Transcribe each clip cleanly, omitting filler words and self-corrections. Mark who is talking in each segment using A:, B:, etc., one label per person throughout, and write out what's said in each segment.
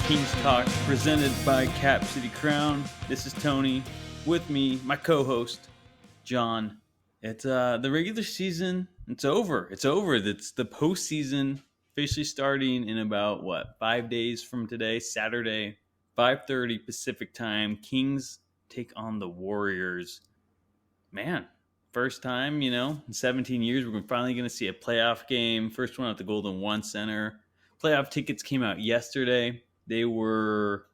A: Kings Talk, presented by Cap City Crown. This is Tony. With me, my co-host, John. It's the regular season. It's over. It's the postseason officially starting in about 5 days from today, Saturday, 5:30 Pacific time. Kings take on the Warriors. Man, first time, in 17 years, we're finally going to see a playoff game. First one at the Golden One Center. Playoff tickets came out yesterday. They were,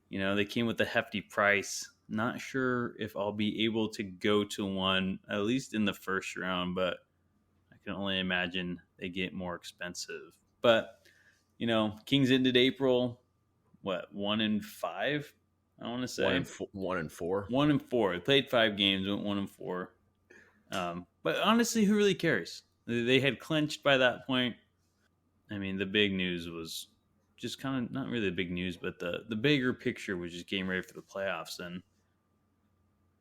A: they came with a hefty price. Not sure if I'll be able to go to one, at least in the first round, but I can only imagine they get more expensive. But, Kings ended April, 1-5? I want to say
B: 1-4.
A: 1-4. They played 5 games, went 1-4. But honestly, who really cares? They had clinched by that point. I mean, the big news was just kind of not really the big news, but the bigger picture was just getting ready for the playoffs. And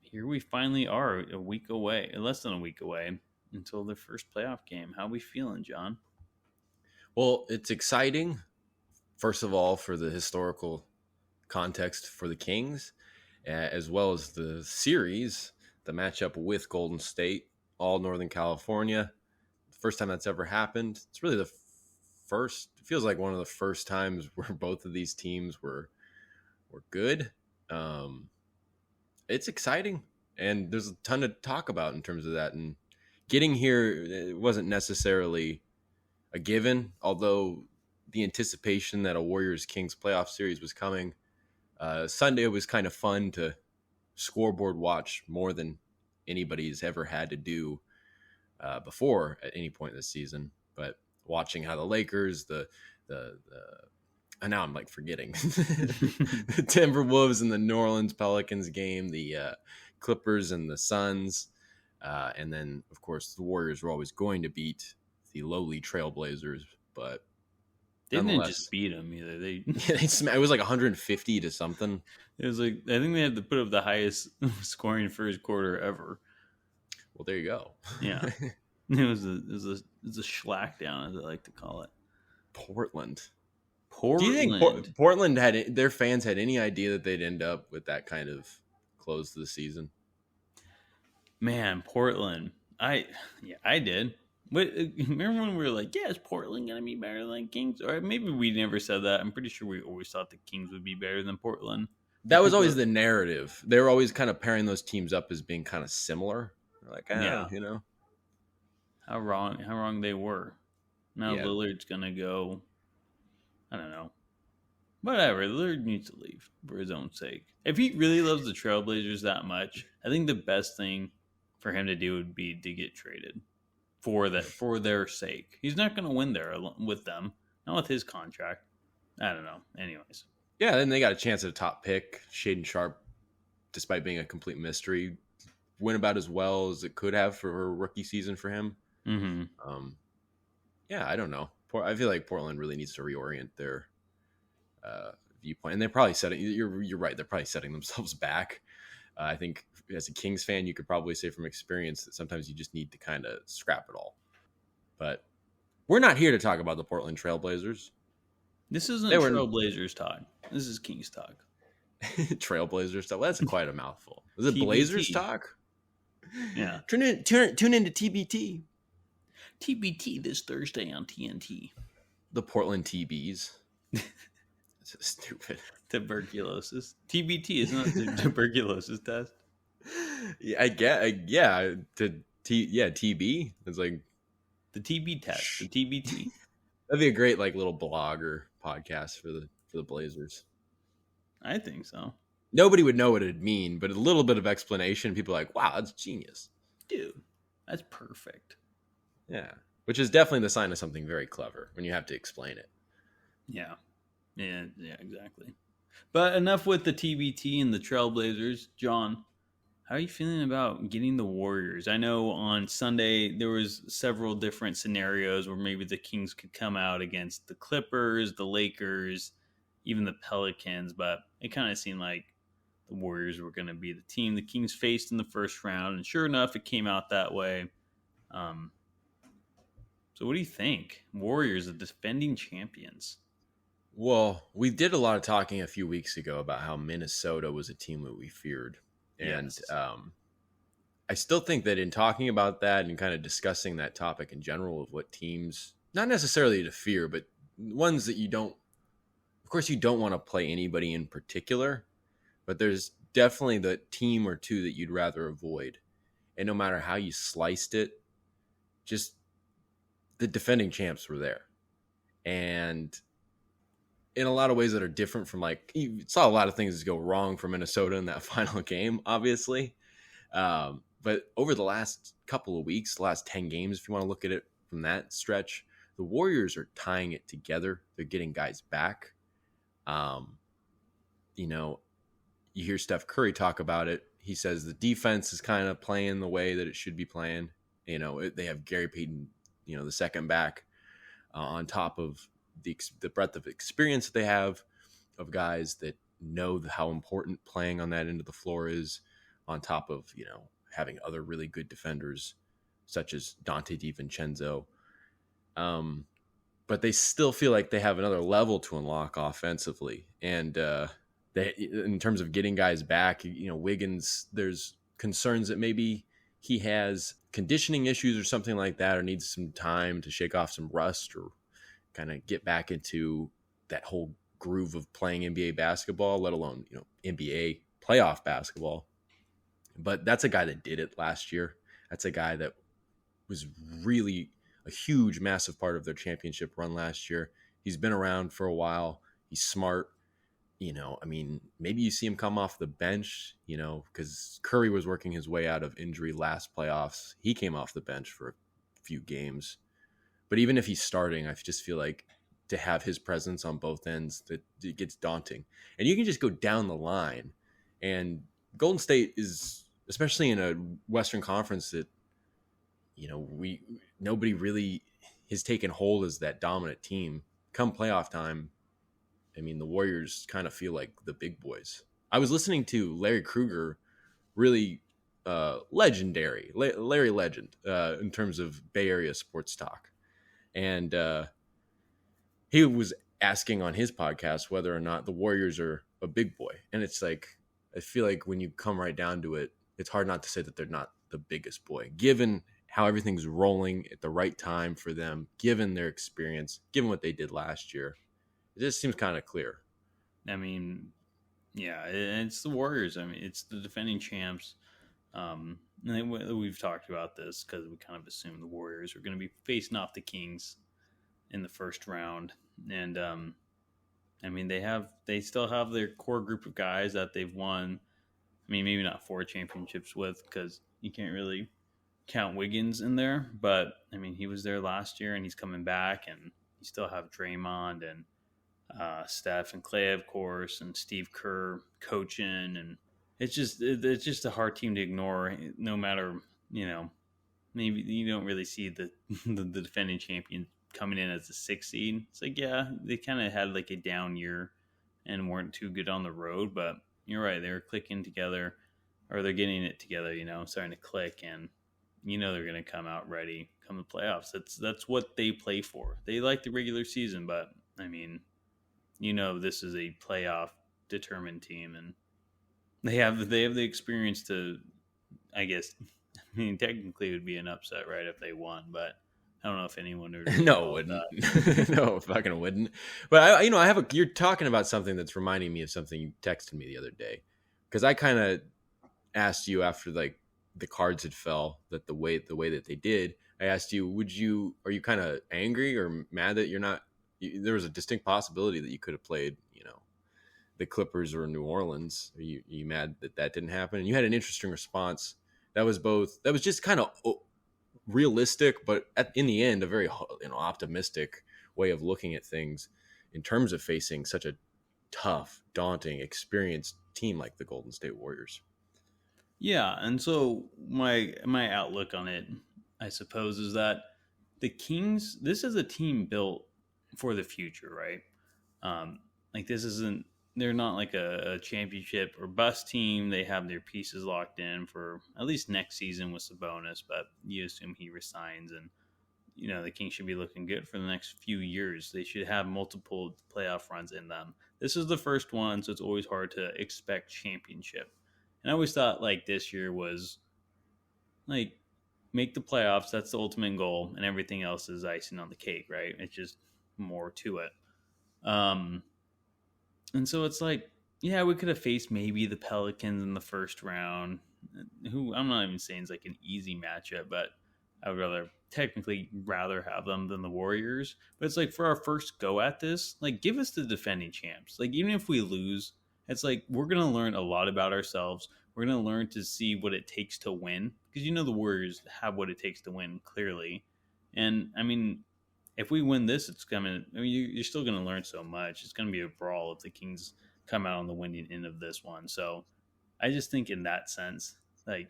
A: here we finally are, less than a week away until the first playoff game. How are we feeling, John?
B: Well, it's exciting, first of all, for the historical context for the Kings, as well as the series, the matchup with Golden State, all Northern California. First time that's ever happened. It's really it feels like one of the first times where both of these teams were good. It's exciting, and there's a ton to talk about in terms of that. And getting here, it wasn't necessarily a given, although the anticipation that a Warriors-Kings playoff series was coming. Sunday was kind of fun to scoreboard watch more than anybody's ever had to do before at any point this season. But watching how the Lakers, and now I'm forgetting the Timberwolves and the New Orleans Pelicans game, the Clippers and the Suns, and then of course the Warriors were always going to beat the lowly Trailblazers, but
A: they didn't just beat them either.
B: It was 150 to something.
A: It was I think they had to put up the highest scoring first quarter ever.
B: Well, there you go.
A: Yeah. It was a schlack down, as I like to call it.
B: Portland.
A: Do
B: you think Portland their fans had any idea that they'd end up with that kind of close to the season?
A: Man, Portland. I did. But remember when we were like, is Portland going to be better than Kings? Or maybe we never said that. I'm pretty sure we always thought the Kings would be better than Portland.
B: That was always the narrative. They were always kind of pairing those teams up as being kind of similar. They're
A: How wrong they were. Now Lillard's going to go, I don't know. Whatever. Lillard needs to leave for his own sake. If he really loves the Trailblazers that much, I think the best thing for him to do would be to get traded for their sake. He's not going to win there with them. Not with his contract. I don't know. Anyways.
B: Yeah, then they got a chance at a top pick. Shaden Sharp, despite being a complete mystery, went about as well as it could have for a rookie season for him.
A: Mm-hmm.
B: I don't know. I feel like Portland really needs to reorient their viewpoint, and they're probably setting. You're right. They're probably setting themselves back. I think as a Kings fan, you could probably say from experience that sometimes you just need to kind of scrap it all. But we're not here to talk about the Portland Trailblazers.
A: This isn't Trailblazers talk. This is Kings talk.
B: Trailblazers talk. Well, that's quite a mouthful. Is it TBT. Blazers talk?
A: Yeah.
B: Tune into TBT.
A: TBT this Thursday on TNT.
B: The Portland TBs. It's stupid.
A: Tuberculosis. TBT isn't it the tuberculosis test?
B: Yeah, I get. Yeah, TB. It's like
A: the TB test. The TBT.
B: That'd be a great little blog or podcast for the Blazers.
A: I think so.
B: Nobody would know what it'd mean, but a little bit of explanation, people are like, wow, that's genius.
A: Dude, that's perfect.
B: Yeah, which is definitely the sign of something very clever when you have to explain it.
A: Yeah, exactly. But enough with the TBT and the Trailblazers. John, how are you feeling about getting the Warriors? I know on Sunday there was several different scenarios where maybe the Kings could come out against the Clippers, the Lakers, even the Pelicans, but it kind of seemed like the Warriors were going to be the team the Kings faced in the first round, and sure enough, it came out that way. So what do you think? Warriors, the defending champions.
B: Well, we did a lot of talking a few weeks ago about how Minnesota was a team that we feared. And
A: Yes.
B: I still think that in talking about that and kind of discussing that topic in general of what teams, not necessarily to fear, but ones that you don't, of course, you don't want to play anybody in particular, but there's definitely the team or two that you'd rather avoid. And no matter how you sliced it, just the defending champs were there. And in a lot of ways that are different from, like, you saw a lot of things go wrong for Minnesota in that final game, obviously. But over the last couple of weeks, the last 10 games, if you want to look at it from that stretch, the Warriors are tying it together. They're getting guys back. You know, you hear Steph Curry talk about it. He says the defense is kind of playing the way that it should be playing. You know, they have Gary Payton, the second back, on top of the breadth of experience that they have of guys that know how important playing on that end of the floor is, on top of, having other really good defenders such as Dante DiVincenzo. But they still feel like they have another level to unlock offensively. And they, in terms of getting guys back, Wiggins, there's concerns that maybe he has conditioning issues or something like that, or needs some time to shake off some rust or kind of get back into that whole groove of playing NBA basketball, let alone, NBA playoff basketball. But that's a guy that did it last year. That's a guy that was really a huge, massive part of their championship run last year. He's been around for a while. He's smart. Maybe you see him come off the bench, because Curry was working his way out of injury last playoffs. He came off the bench for a few games. But even if he's starting, I just feel like to have his presence on both ends, that it gets daunting. And you can just go down the line. And Golden State is, especially in a Western Conference that, nobody really has taken hold as that dominant team. Come playoff time, the Warriors kind of feel like the big boys. I was listening to Larry Krueger, really legendary, Larry Legend, in terms of Bay Area sports talk. And he was asking on his podcast whether or not the Warriors are a big boy. And it's like, I feel like when you come right down to it, it's hard not to say that they're not the biggest boy, given how everything's rolling at the right time for them, given their experience, given what they did last year. It just seems kind of clear.
A: Yeah, it's the Warriors. It's the defending champs. We've talked about this because we kind of assumed the Warriors were going to be facing off the Kings in the first round. And, they still have their core group of guys that they've won. Maybe not 4 championships with, because you can't really count Wiggins in there. But, he was there last year and he's coming back, and you still have Draymond and Steph and Clay, of course, and Steve Kerr coaching. And it's just a hard team to ignore, no matter, maybe you don't really see the defending champion coming in as a 6th seed. It's like, yeah, they kind of had like a down year and weren't too good on the road, but you're right, they were clicking together, or they're getting it together, starting to click, and they're going to come out ready come the playoffs. That's what they play for. They like the regular season, but this is a playoff determined team, and they have the experience to, I guess, technically it would be an upset, right, if they won, but I don't know if anyone would.
B: No, it wouldn't. No, fucking wouldn't. But you're talking about something that's reminding me of something you texted me the other day, because I kind of asked you after like the cards had fell, that the way that they did. I asked you, are you kind of angry or mad that you're not? There was a distinct possibility that you could have played, the Clippers or New Orleans. Are you mad that didn't happen? And you had an interesting response. That was just kind of realistic, but in the end, a very optimistic way of looking at things in terms of facing such a tough, daunting, experienced team like the Golden State Warriors.
A: Yeah, and so my outlook on it, I suppose, is that the Kings, this is a team built for the future, right? They're not like a championship or bust team. They have their pieces locked in for at least next season with Sabonis, but you assume he resigns, and the Kings should be looking good for the next few years. They should have multiple playoff runs in them. This is the first one, so it's always hard to expect championship. And I always thought like this year was like make the playoffs. That's the ultimate goal, and everything else is icing on the cake, right? It's just more to it. And so it's like, yeah, we could have faced maybe the Pelicans in the first round, who I'm not even saying is like an easy matchup, but I would rather have them than the Warriors. But it's like for our first go at this, like give us the defending champs. Like even if we lose, it's like we're gonna learn a lot about ourselves. We're gonna learn to see what it takes to win because the Warriors have what it takes to win clearly. And I mean, if we win this, it's coming. I mean, you're still gonna learn so much. It's gonna be a brawl if the Kings come out on the winning end of this one. So I just think in that sense, like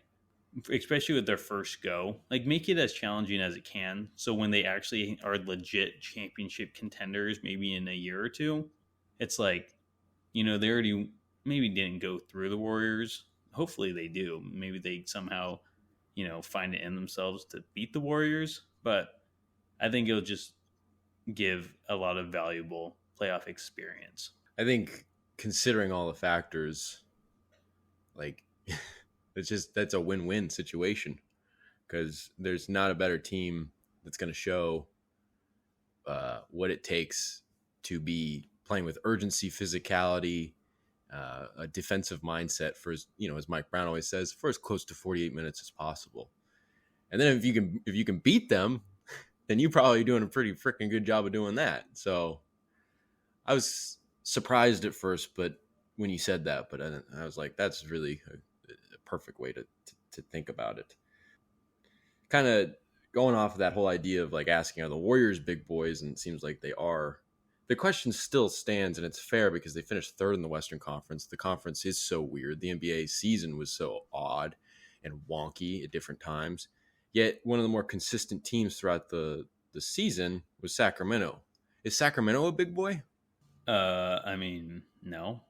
A: especially with their first go, like make it as challenging as it can. So when they actually are legit championship contenders, maybe in a year or two, it's like, they already maybe didn't go through the Warriors. Hopefully they do. Maybe they somehow, find it in themselves to beat the Warriors. But I think it'll just give a lot of valuable playoff experience.
B: I think considering all the factors, like that's a win-win situation because there's not a better team that's going to show what it takes to be playing with urgency, physicality, a defensive mindset for as Mike Brown always says, for as close to 48 minutes as possible. And then if you can beat them, then you're probably doing a pretty freaking good job of doing that. So I was surprised at first, but when you said that, but I was like, that's really a perfect way to think about it. Kind of going off of that whole idea of like asking, are the Warriors big boys? And it seems like they are. The question still stands, and it's fair because they finished third in the Western Conference. The conference is so weird. The NBA season was so odd and wonky at different times. Yet one of the more consistent teams throughout the season was Sacramento. Is Sacramento a big boy?
A: I mean, no.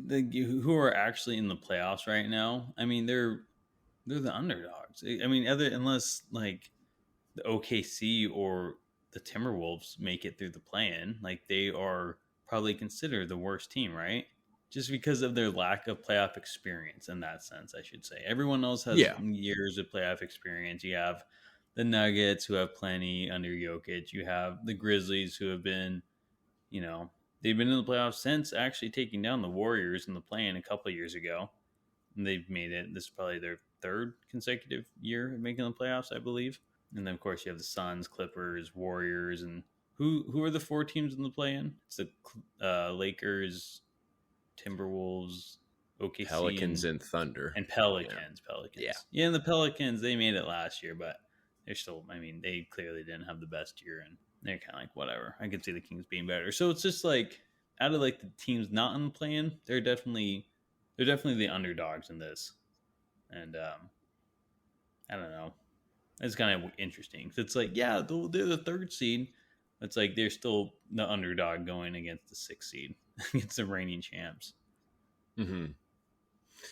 A: Who are actually in the playoffs right now? I mean, they're the underdogs. I mean, unless like the OKC or the Timberwolves make it through the play-in, like they are probably considered the worst team, right? Just because of their lack of playoff experience in that sense, I should say. Everyone else has years of playoff experience. You have the Nuggets who have plenty under Jokic. You have the Grizzlies who have been, they've been in the playoffs since actually taking down the Warriors in the play-in a couple of years ago. And they've made it. This is probably their third consecutive year of making the playoffs, I believe. And then, of course, you have the Suns, Clippers, Warriors, and who are the four teams in the play-in? It's the Lakers, Timberwolves, OKC,
B: Pelicans, and Thunder.
A: And Pelicans. Yeah, and the Pelicans, they made it last year, but they're still, I mean, they clearly didn't have the best year, and they're kind of like, whatever. I could see the Kings being better. So it's just like, out of like the teams not in the play-in, they're definitely the underdogs in this. And I don't know. It's kind of interesting. It's like, yeah, they're the third seed. It's like they're still the underdog going against the sixth seed, against the reigning champs.
B: Mm-hmm.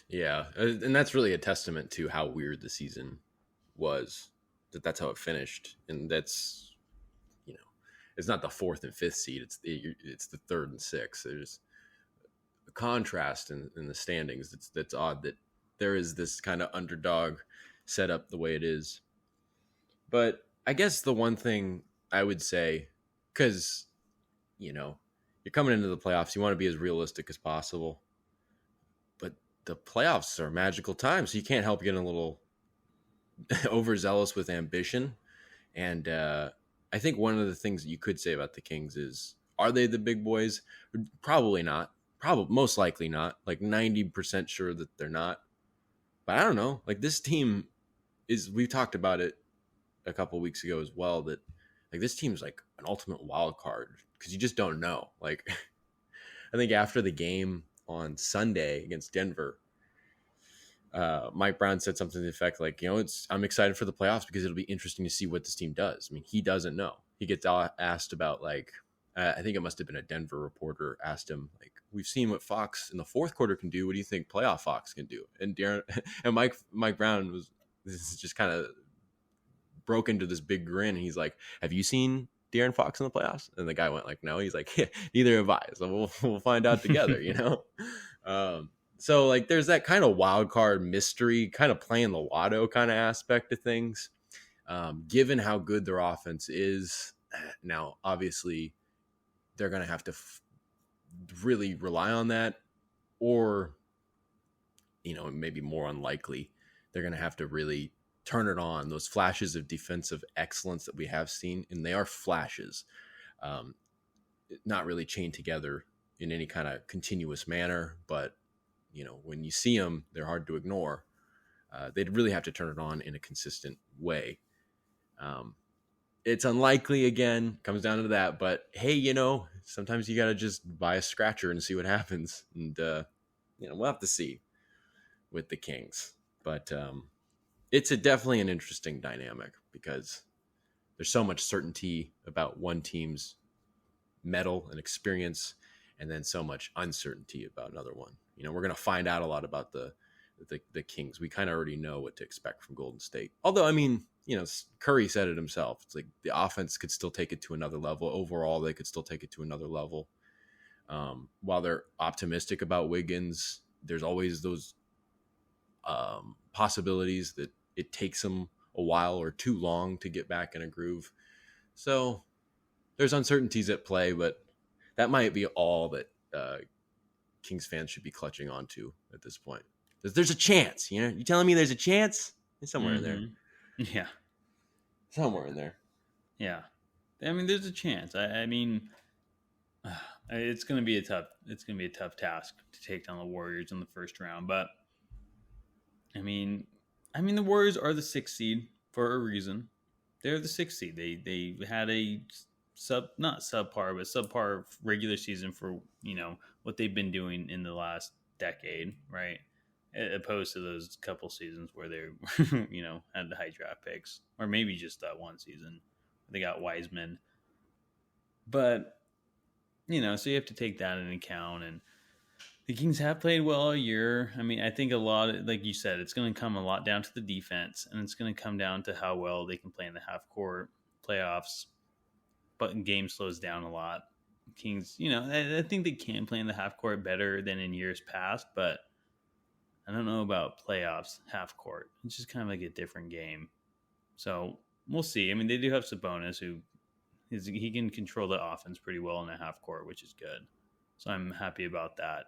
B: Yeah, and that's really a testament to how weird the season was. That's how it finished, and that's, it's not the fourth and fifth seed. It's the third and sixth. There's a contrast in the standings. That's odd that there is this kind of underdog set up the way it is. But I guess the one thing I would say, because, you're coming into the playoffs, you want to be as realistic as possible. But the playoffs are a magical time, so you can't help getting a little overzealous with ambition. And I think one of the things that you could say about the Kings is, are they the big boys? Probably not. Most likely not. Like 90% sure that they're not. But I don't know. Like this team we talked about it a couple of weeks ago as well, that like this team's like an ultimate wild card because you just don't know. Like I think after the game on Sunday against Denver, Mike Brown said something to the effect like, I'm excited for the playoffs because it'll be interesting to see what this team does. I mean, he doesn't know. He gets asked about like, I think it must have been a Denver reporter asked him like, we've seen what Fox in the fourth quarter can do. What do you think playoff Fox can do? And Mike Brown this is just kind of broke into this big grin. And he's like, "Have you seen De'Aaron Fox in the playoffs?" And the guy went like, "No." He's like, "Yeah, neither have I. So we'll find out together, you know." So like, there's that kind of wild card mystery, kind of playing the lotto kind of aspect of things. Given how good their offense is now, obviously they're going to have to really rely on that, or, you know, maybe more unlikely, they're going to have to really turn it on. Those flashes of defensive excellence that we have seen, and they are flashes, not really chained together in any kind of continuous manner, but, you know, when you see them, they're hard to ignore. They'd really have to turn it on in a consistent way. It's unlikely, again, comes down to that, but hey, you know, sometimes you got to just buy a scratcher and see what happens. And, you know, we'll have to see with the Kings, but it's definitely an interesting dynamic because there's so much certainty about one team's mettle and experience, and then so much uncertainty about another one. You know, we're going to find out a lot about the Kings. We kind of already know what to expect from Golden State. Although, I mean, you know, Curry said it himself. It's like the offense could still take it to another level. Overall, they could still take it to another level. While they're optimistic about Wiggins, there's always those possibilities that it takes them a while or too long to get back in a groove. So there's uncertainties at play, but that might be all that Kings fans should be clutching onto at this point. There's a chance, you know? You telling me there's a chance? It's somewhere in there.
A: Yeah.
B: Somewhere in there.
A: Yeah. I mean, there's a chance. I mean, it's going to be a tough task to take down the Warriors in the first round, but I mean, the Warriors are the 6th seed for a reason. They're the 6th seed. They had a not subpar, but subpar regular season for, you know, what they've been doing in the last decade, right? Opposed to those couple seasons where they, you know, had the high draft picks, or maybe just that one season they got Wiseman. But, you know, so you have to take that into account. And the Kings have played well all year. I mean, I think a lot, like you said, it's going to come a lot down to the defense, and it's going to come down to how well they can play in the half court playoffs. But game slows down a lot. Kings, you know, I think they can play in the half court better than in years past, but I don't know about playoffs half court. It's just kind of like a different game. So we'll see. I mean, they do have Sabonis, he can control the offense pretty well in the half court, which is good. So I'm happy about that.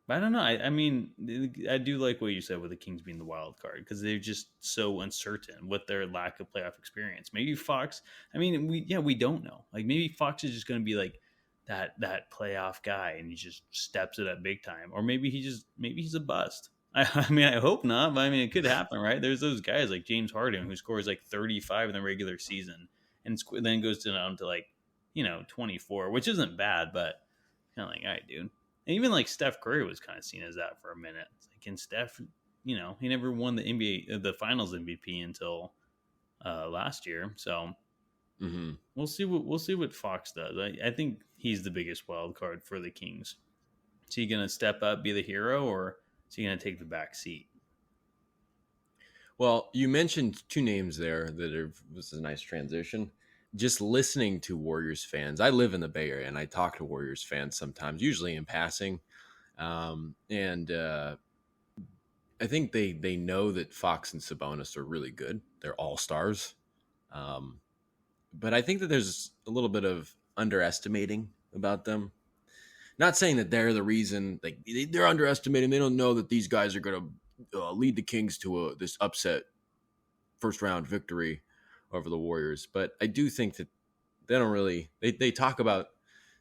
A: But I don't know. I mean, I do like what you said with the Kings being the wild card, because they're just so uncertain with their lack of playoff experience. Maybe Fox. I mean, we don't know. Like, maybe Fox is just going to be like that playoff guy, and he just steps it up big time. Or maybe he's a bust. I mean, I hope not, but I mean, it could happen, right? There's those guys like James Harden who scores like 35 in the regular season, and then goes down to like, you know, 24, which isn't bad, but kind of like, all right, dude. And even like Steph Curry was kind of seen as that for a minute. It's like, and Steph, you know, he never won the the Finals MVP until last year. So we'll see what Fox does. I think he's the biggest wild card for the Kings. Is he going to step up, be the hero, or is he going to take the back seat?
B: Well, you mentioned two names there this is a nice transition. Just listening to Warriors fans, I live in the Bay Area and I talk to Warriors fans sometimes, usually in passing. And I think they know that Fox and Sabonis are really good. They're all stars. But I think that there's a little bit of underestimating about them. Not saying that they're the reason, like they're underestimating. They don't know that these guys are going to lead the Kings to this upset first round victory over the Warriors. But I do think that they don't really, they talk about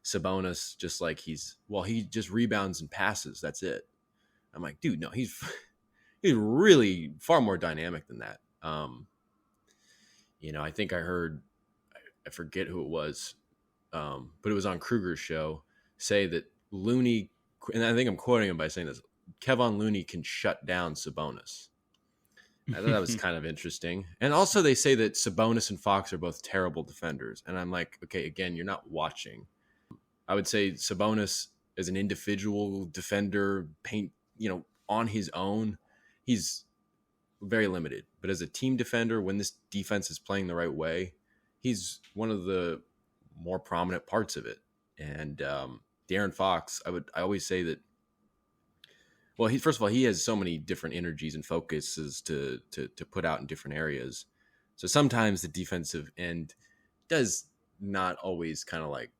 B: Sabonis just like he just rebounds and passes. That's it. I'm like, dude, no, he's really far more dynamic than that. You know, I think I heard, I forget who it was, but it was on Kruger's show, say that Looney, and I think I'm quoting him by saying this, Kevon Looney can shut down Sabonis. I thought that was kind of interesting. And also they say that Sabonis and Fox are both terrible defenders. And I'm like, okay, again, you're not watching. I would say Sabonis as an individual defender, on his own, he's very limited. but as a team defender, when this defense is playing the right way, he's one of the more prominent parts of it. And De'Aaron Fox, I always say that. Well, first of all, he has so many different energies and focuses to put out in different areas. So sometimes the defensive end does not always kind of like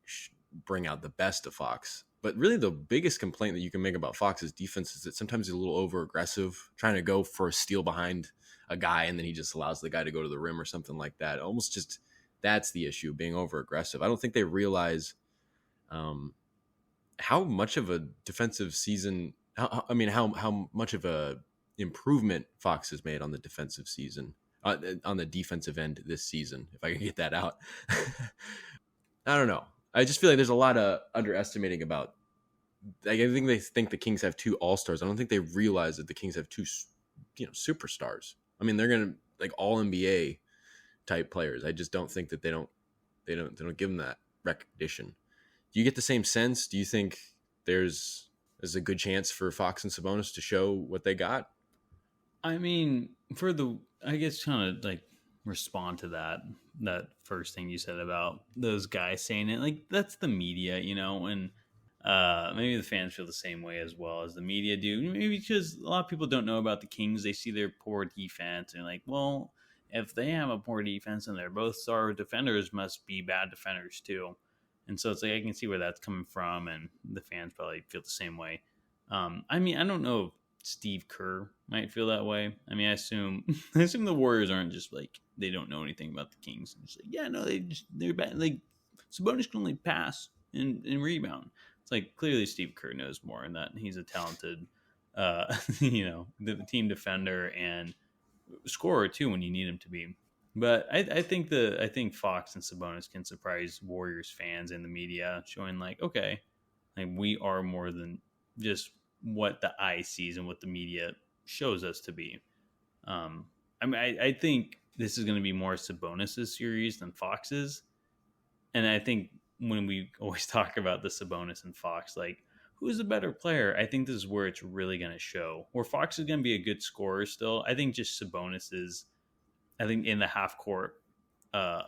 B: bring out the best of Fox. But really, the biggest complaint that you can make about Fox's defense is that sometimes he's a little over aggressive, trying to go for a steal behind a guy, and then he just allows the guy to go to the rim or something like that. Almost just that's the issue, being over aggressive. I don't think they realize how much of a defensive season. How much of a improvement Fox has made on the defensive season, on the defensive end this season, if I can get that out. I don't know. I just feel like there's a lot of underestimating about. Like, I think they think the Kings have 2 all-stars. I don't think they realize that the Kings have 2, superstars. I mean, they're gonna like all NBA type players. I just don't think that they don't give them that recognition. Do you get the same sense? Do you think there's a good chance for Fox and Sabonis to show what they got?
A: I mean, I guess trying to like respond to that first thing you said about those guys saying it, like that's the media, and maybe the fans feel the same way as well as the media do. Maybe because a lot of people don't know about the Kings. They see their poor defense and like, well, if they have a poor defense and they're both star defenders, must be bad defenders too. And so it's like I can see where that's coming from, and the fans probably feel the same way. I mean, I don't know if Steve Kerr might feel that way. I mean, I assume the Warriors aren't just like they don't know anything about the Kings. It's like, yeah, no, they're bad. Like Sabonis can only pass and rebound. It's like clearly Steve Kerr knows more, and that he's a talented, the team defender and scorer too when you need him to be. But I think Fox and Sabonis can surprise Warriors fans and the media, showing like, okay, like we are more than just what the eye sees and what the media shows us to be. I think this is going to be more Sabonis' series than Fox's. And I think when we always talk about the Sabonis and Fox, like who's the better player? I think this is where it's really going to show. Where Fox is going to be a good scorer still. I think just Sabonis is. I think in the half court, I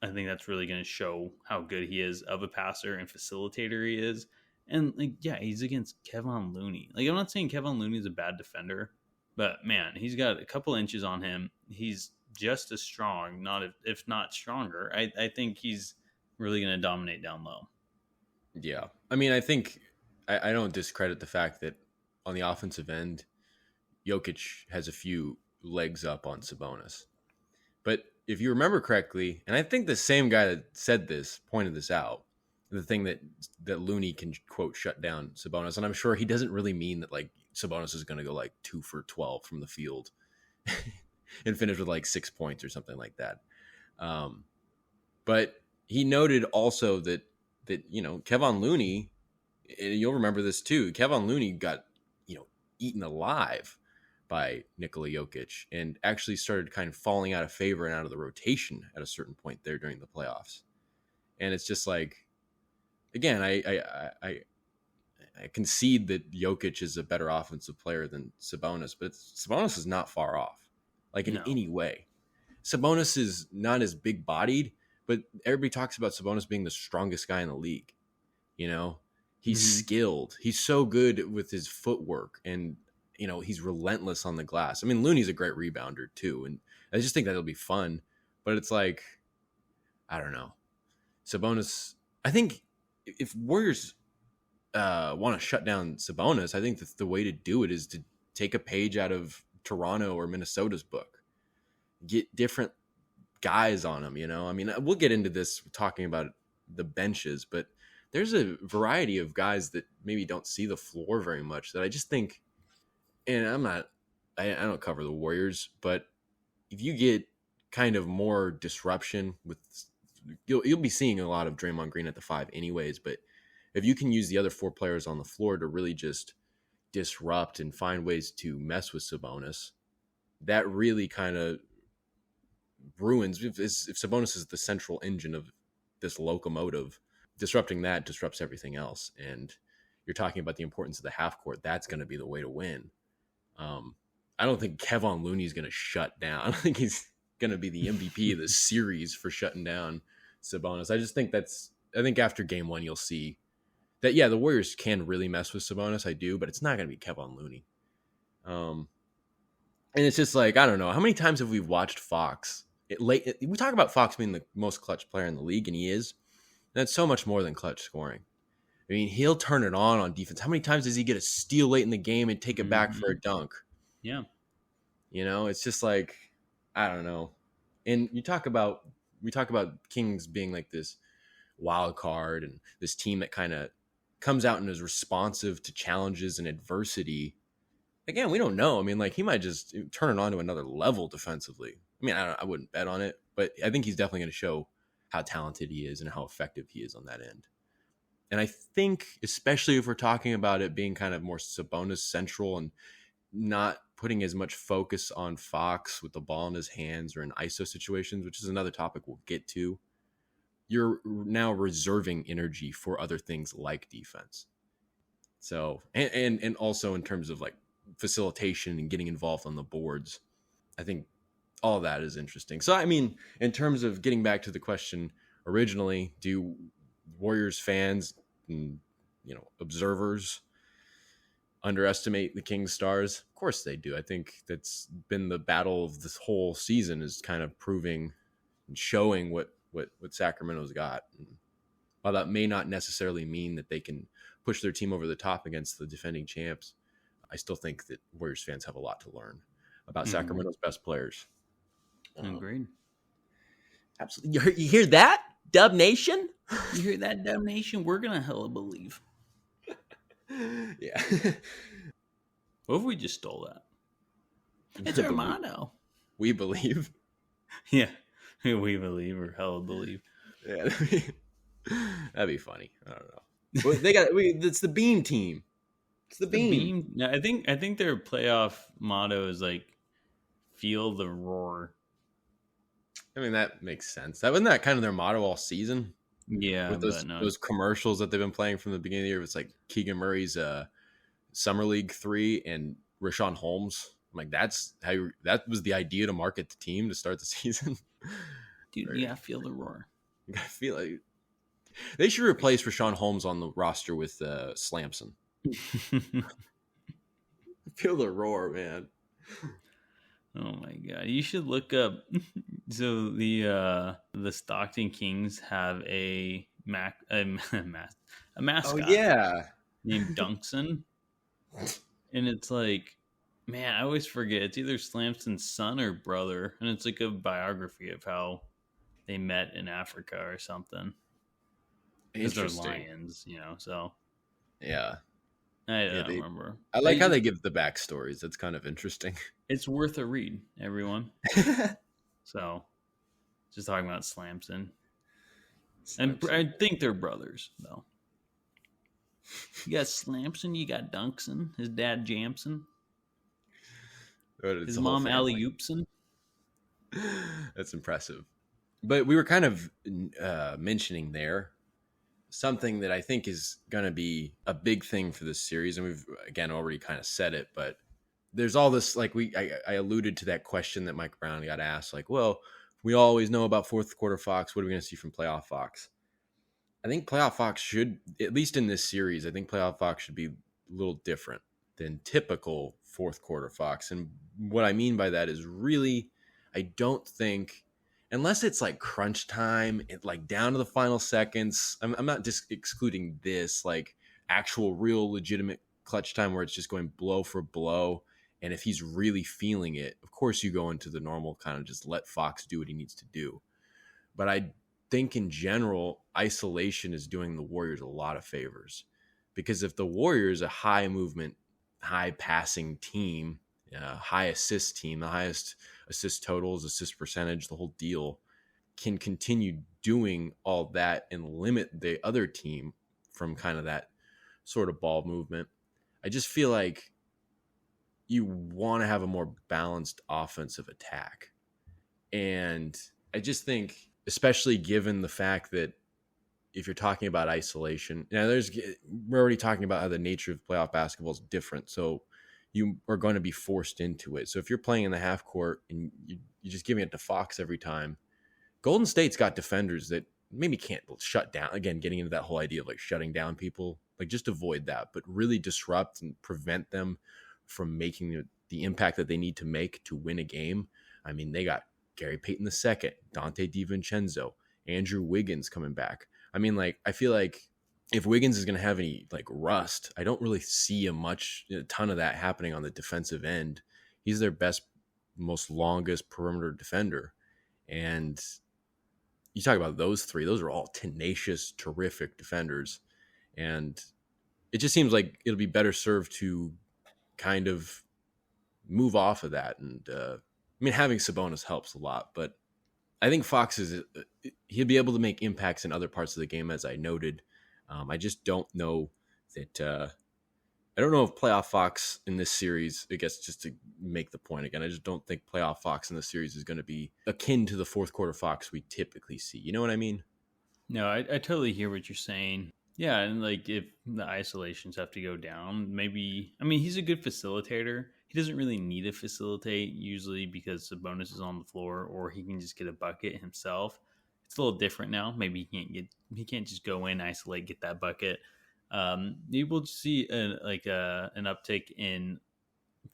A: think that's really going to show how good he is of a passer and facilitator he is. And like, yeah, he's against Kevon Looney. Like, I'm not saying Kevon Looney is a bad defender, but man, he's got a couple inches on him. He's just as strong, if not stronger. I think he's really going to dominate down low.
B: Yeah. I mean, I think I don't discredit the fact that on the offensive end, Jokic has a few legs up on Sabonis. But if you remember correctly, and I think the same guy that said this pointed this out, the thing that Looney can, quote, shut down Sabonis. And I'm sure he doesn't really mean that like Sabonis is going to go like 2 for 12 from the field and finish with like 6 points or something like that. But he noted also that Kevon Looney, and you'll remember this too, Kevon Looney got, eaten alive by Nikola Jokic and actually started kind of falling out of favor and out of the rotation at a certain point there during the playoffs. And it's just like, again, I concede that Jokic is a better offensive player than Sabonis, but Sabonis is not far off, like in any way. Sabonis is not as big bodied, but everybody talks about Sabonis being the strongest guy in the league. He's skilled. He's so good with his footwork, and he's relentless on the glass. I mean, Looney's a great rebounder too, and I just think that'll be fun. But it's like, I don't know, Sabonis. I think if Warriors want to shut down Sabonis, I think that the way to do it is to take a page out of Toronto or Minnesota's book, get different guys on them. I mean, we'll get into this talking about the benches, but there's a variety of guys that maybe don't see the floor very much that I just think. And I don't cover the Warriors, but if you get kind of more disruption with, you'll be seeing a lot of Draymond Green at the 5 anyways, but if you can use the other 4 players on the floor to really just disrupt and find ways to mess with Sabonis, that really kind of ruins, if Sabonis is the central engine of this locomotive, disrupting that disrupts everything else. And you're talking about the importance of the half court. That's going to be the way to win. I don't think Kevon Looney's going to shut down. I don't think he's going to be the MVP of the series for shutting down Sabonis. I think after game one, you'll see that, yeah, the Warriors can really mess with Sabonis. I do, but it's not going to be Kevon Looney. And it's just like, I don't know. How many times have we watched Fox? We talk about Fox being the most clutch player in the league, and he is. And that's so much more than clutch scoring. I mean, he'll turn it on defense. How many times does he get a steal late in the game and take it back for a dunk?
A: Yeah.
B: It's just like, I don't know. And we talk about Kings being like this wild card and this team that kind of comes out and is responsive to challenges and adversity. Again, we don't know. I mean, like, he might just turn it on to another level defensively. I mean, I wouldn't bet on it, but I think he's definitely going to show how talented he is and how effective he is on that end. And I think, especially if we're talking about it being kind of more Sabonis central and not putting as much focus on Fox with the ball in his hands or in ISO situations, which is another topic we'll get to, you're now reserving energy for other things like defense. So, and also in terms of like facilitation and getting involved on the boards, I think all of that is interesting. So, I mean, in terms of getting back to the question originally, do Warriors fans and, observers underestimate the Kings stars? Of course they do. I think that's been the battle of this whole season, is kind of proving and showing what Sacramento's got. And while that may not necessarily mean that they can push their team over the top against the defending champs, I still think that Warriors fans have a lot to learn about Sacramento's best players.
A: Agreed.
B: Absolutely. You hear that, Dub Nation?
A: You hear that, Dub Nation? We're going to hella believe.
B: Yeah.
A: What if we just stole that? It's our motto.
B: We believe.
A: Yeah. We believe, or hella believe.
B: Yeah. That'd be funny. I don't know. Well, it's the Beam team. It's the Beam.
A: No, I think their playoff motto is like, feel the roar.
B: I mean, that makes sense. Wasn't that kind of their motto all season?
A: Yeah,
B: with those commercials that they've been playing from the beginning of the year. It's like Keegan Murray's Summer League 3 and Rashawn Holmes. I'm like, that was the idea to market the team to start the season.
A: Dude, you gotta feel the roar.
B: You gotta feel like they should replace Rashawn Holmes on the roster with Slamson. Feel the roar, man.
A: Oh my god! You should look up. So the Stockton Kings have a mascot.
B: Oh yeah,
A: named Dunkson, and it's like, man, I always forget. It's either Slamson's son or brother, and it's like a biography of how they met in Africa or something. Because they're lions, So
B: yeah.
A: I don't remember.
B: I like how they give the backstories. That's kind of interesting.
A: It's worth a read, everyone. So, just talking about Slamson. And I think they're brothers, though. You got Slamson, you got Dunkson, his dad Jamson, his mom Allie Oopson.
B: That's impressive. But we were kind of mentioning there something that I think is going to be a big thing for this series. And we've, again, already kind of said it, but there's all this, like I alluded to that question that Mike Brown got asked, like, well, we always know about fourth quarter Fox. What are we going to see from playoff Fox? I think playoff Fox should, at least in this series, I think playoff Fox should be a little different than typical fourth quarter Fox. And what I mean by that is really, I don't think, unless it's like crunch time, like down to the final seconds, I'm not just excluding this, like actual real legitimate clutch time where it's just going blow for blow. And if he's really feeling it, of course you go into the normal kind of just let Fox do what he needs to do. But I think in general, isolation is doing the Warriors a lot of favors. Because if the Warriors, a high movement, high passing team, high assist team, the highest assist totals, assist percentage, the whole deal, can continue doing all that and limit the other team from kind of that sort of ball movement, I just feel like you want to have a more balanced offensive attack. And I just think, especially given the fact that if you're talking about isolation, now we're already talking about how the nature of playoff basketball is different. So you are going to be forced into it. So if you're playing in the half court and you're just giving it to Fox every time, Golden State's got defenders that maybe can't shut down. Again, getting into that whole idea of like shutting down people, like just avoid that, but really disrupt and prevent them from making the impact that they need to make to win a game. I mean, they got Gary Payton II, Dante DiVincenzo, Andrew Wiggins coming back. I mean, like, I feel like if Wiggins is going to have any like rust, I don't really see a ton of that happening on the defensive end. He's their best, most longest perimeter defender. And you talk about those three, those are all tenacious, terrific defenders. And it just seems like it'll be better served to kind of move off of that. And I mean, having Sabonis helps a lot, but I think Fox he'll be able to make impacts in other parts of the game, as I noted. I just don't know that. I don't know if playoff Fox in this series, I guess just to make the point again, I just don't think playoff Fox in the series is going to be akin to the fourth quarter Fox we typically see. You know what I mean?
A: No, I totally hear what you're saying. Yeah, and like if the isolations have to go down, maybe, I mean, he's a good facilitator. He doesn't really need to facilitate usually because Sabonis is on the floor, or he can just get a bucket himself. It's a little different now. Maybe he can't just go in, isolate, get that bucket. You will see an uptick in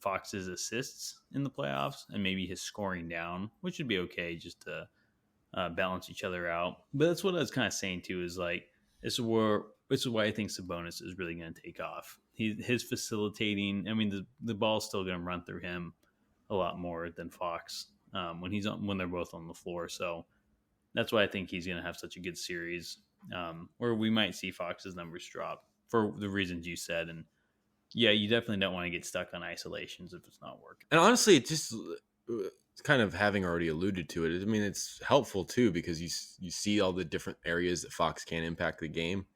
A: Fox's assists in the playoffs, and maybe his scoring down, which would be okay just to balance each other out. But that's what I was kind of saying too. Is like this is why I think Sabonis is really going to take off. His facilitating. I mean, the ball's still going to run through him a lot more than Fox when they're both on the floor. So that's why I think he's going to have such a good series. Or we might see Fox's numbers drop for the reasons you said. And yeah, you definitely don't want to get stuck on isolations if it's not working.
B: And honestly, it just kind of having already alluded to it. I mean, it's helpful too, because you see all the different areas that Fox can impact the game.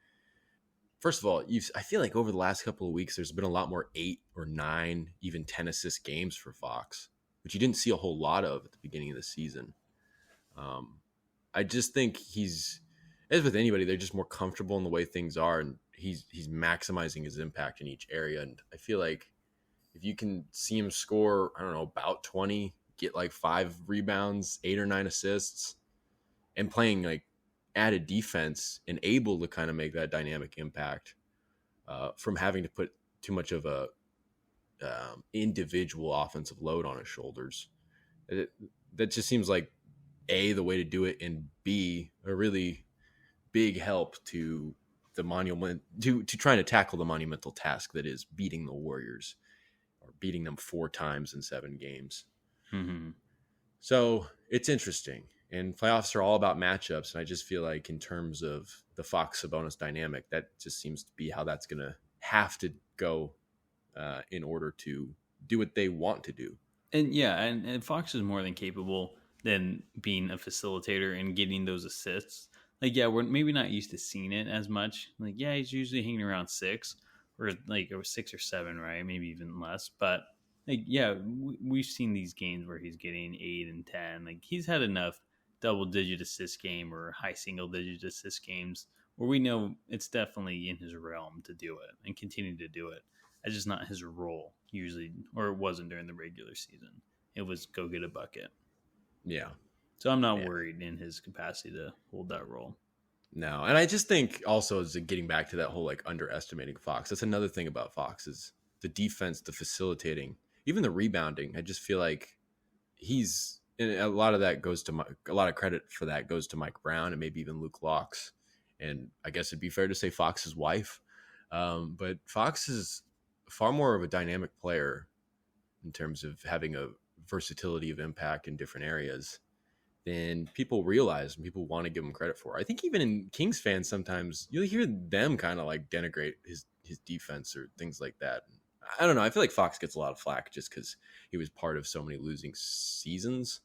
B: First of all, I feel like over the last couple of weeks, there's been a lot more 8 or 9, even 10 assist games for Fox, which you didn't see a whole lot of at the beginning of the season. I just think as with anybody, they're just more comfortable in the way things are, and he's maximizing his impact in each area. And I feel like if you can see him score, I don't know, about 20, get like 5 rebounds, 8 or 9 assists, and playing like added defense and able to kind of make that dynamic impact from having to put too much of a individual offensive load on his shoulders. That just seems like A, the way to do it, and B, a really big help to the to trying to tackle the monumental task that is beating the Warriors, or beating them 4 times in 7 games.
A: Mm-hmm.
B: So it's interesting, and playoffs are all about matchups. And I just feel like in terms of the Fox Sabonis dynamic, that just seems to be how that's going to have to go in order to do what they want to do.
A: And yeah, and Fox is more than capable than being a facilitator and getting those assists. Like, yeah, we're maybe not used to seeing it as much. Like, yeah, he's usually hanging around 6 or 6 or 7, right? Maybe even less. But like, yeah, we've seen these games where he's getting 8 and 10. Like, he's had enough double-digit assist game or high single-digit assist games where we know it's definitely in his realm to do it and continue to do it. It's just not his role usually, or it wasn't during the regular season. It was go get a bucket.
B: Yeah.
A: So I'm not worried in his capacity to hold that role.
B: No, and I just think also is getting back to that whole like underestimating Fox. That's another thing about Fox is the defense, the facilitating, even the rebounding. I just feel like and a lot of that goes to a lot of credit for that goes to Mike Brown and maybe even Luke Locks. And I guess it'd be fair to say Fox's wife. But Fox is far more of a dynamic player in terms of having a versatility of impact in different areas than people realize and people want to give him credit for. I think even in Kings fans, sometimes you'll hear them kind of like denigrate his defense or things like that. I don't know. I feel like Fox gets a lot of flack just because he was part of so many losing seasons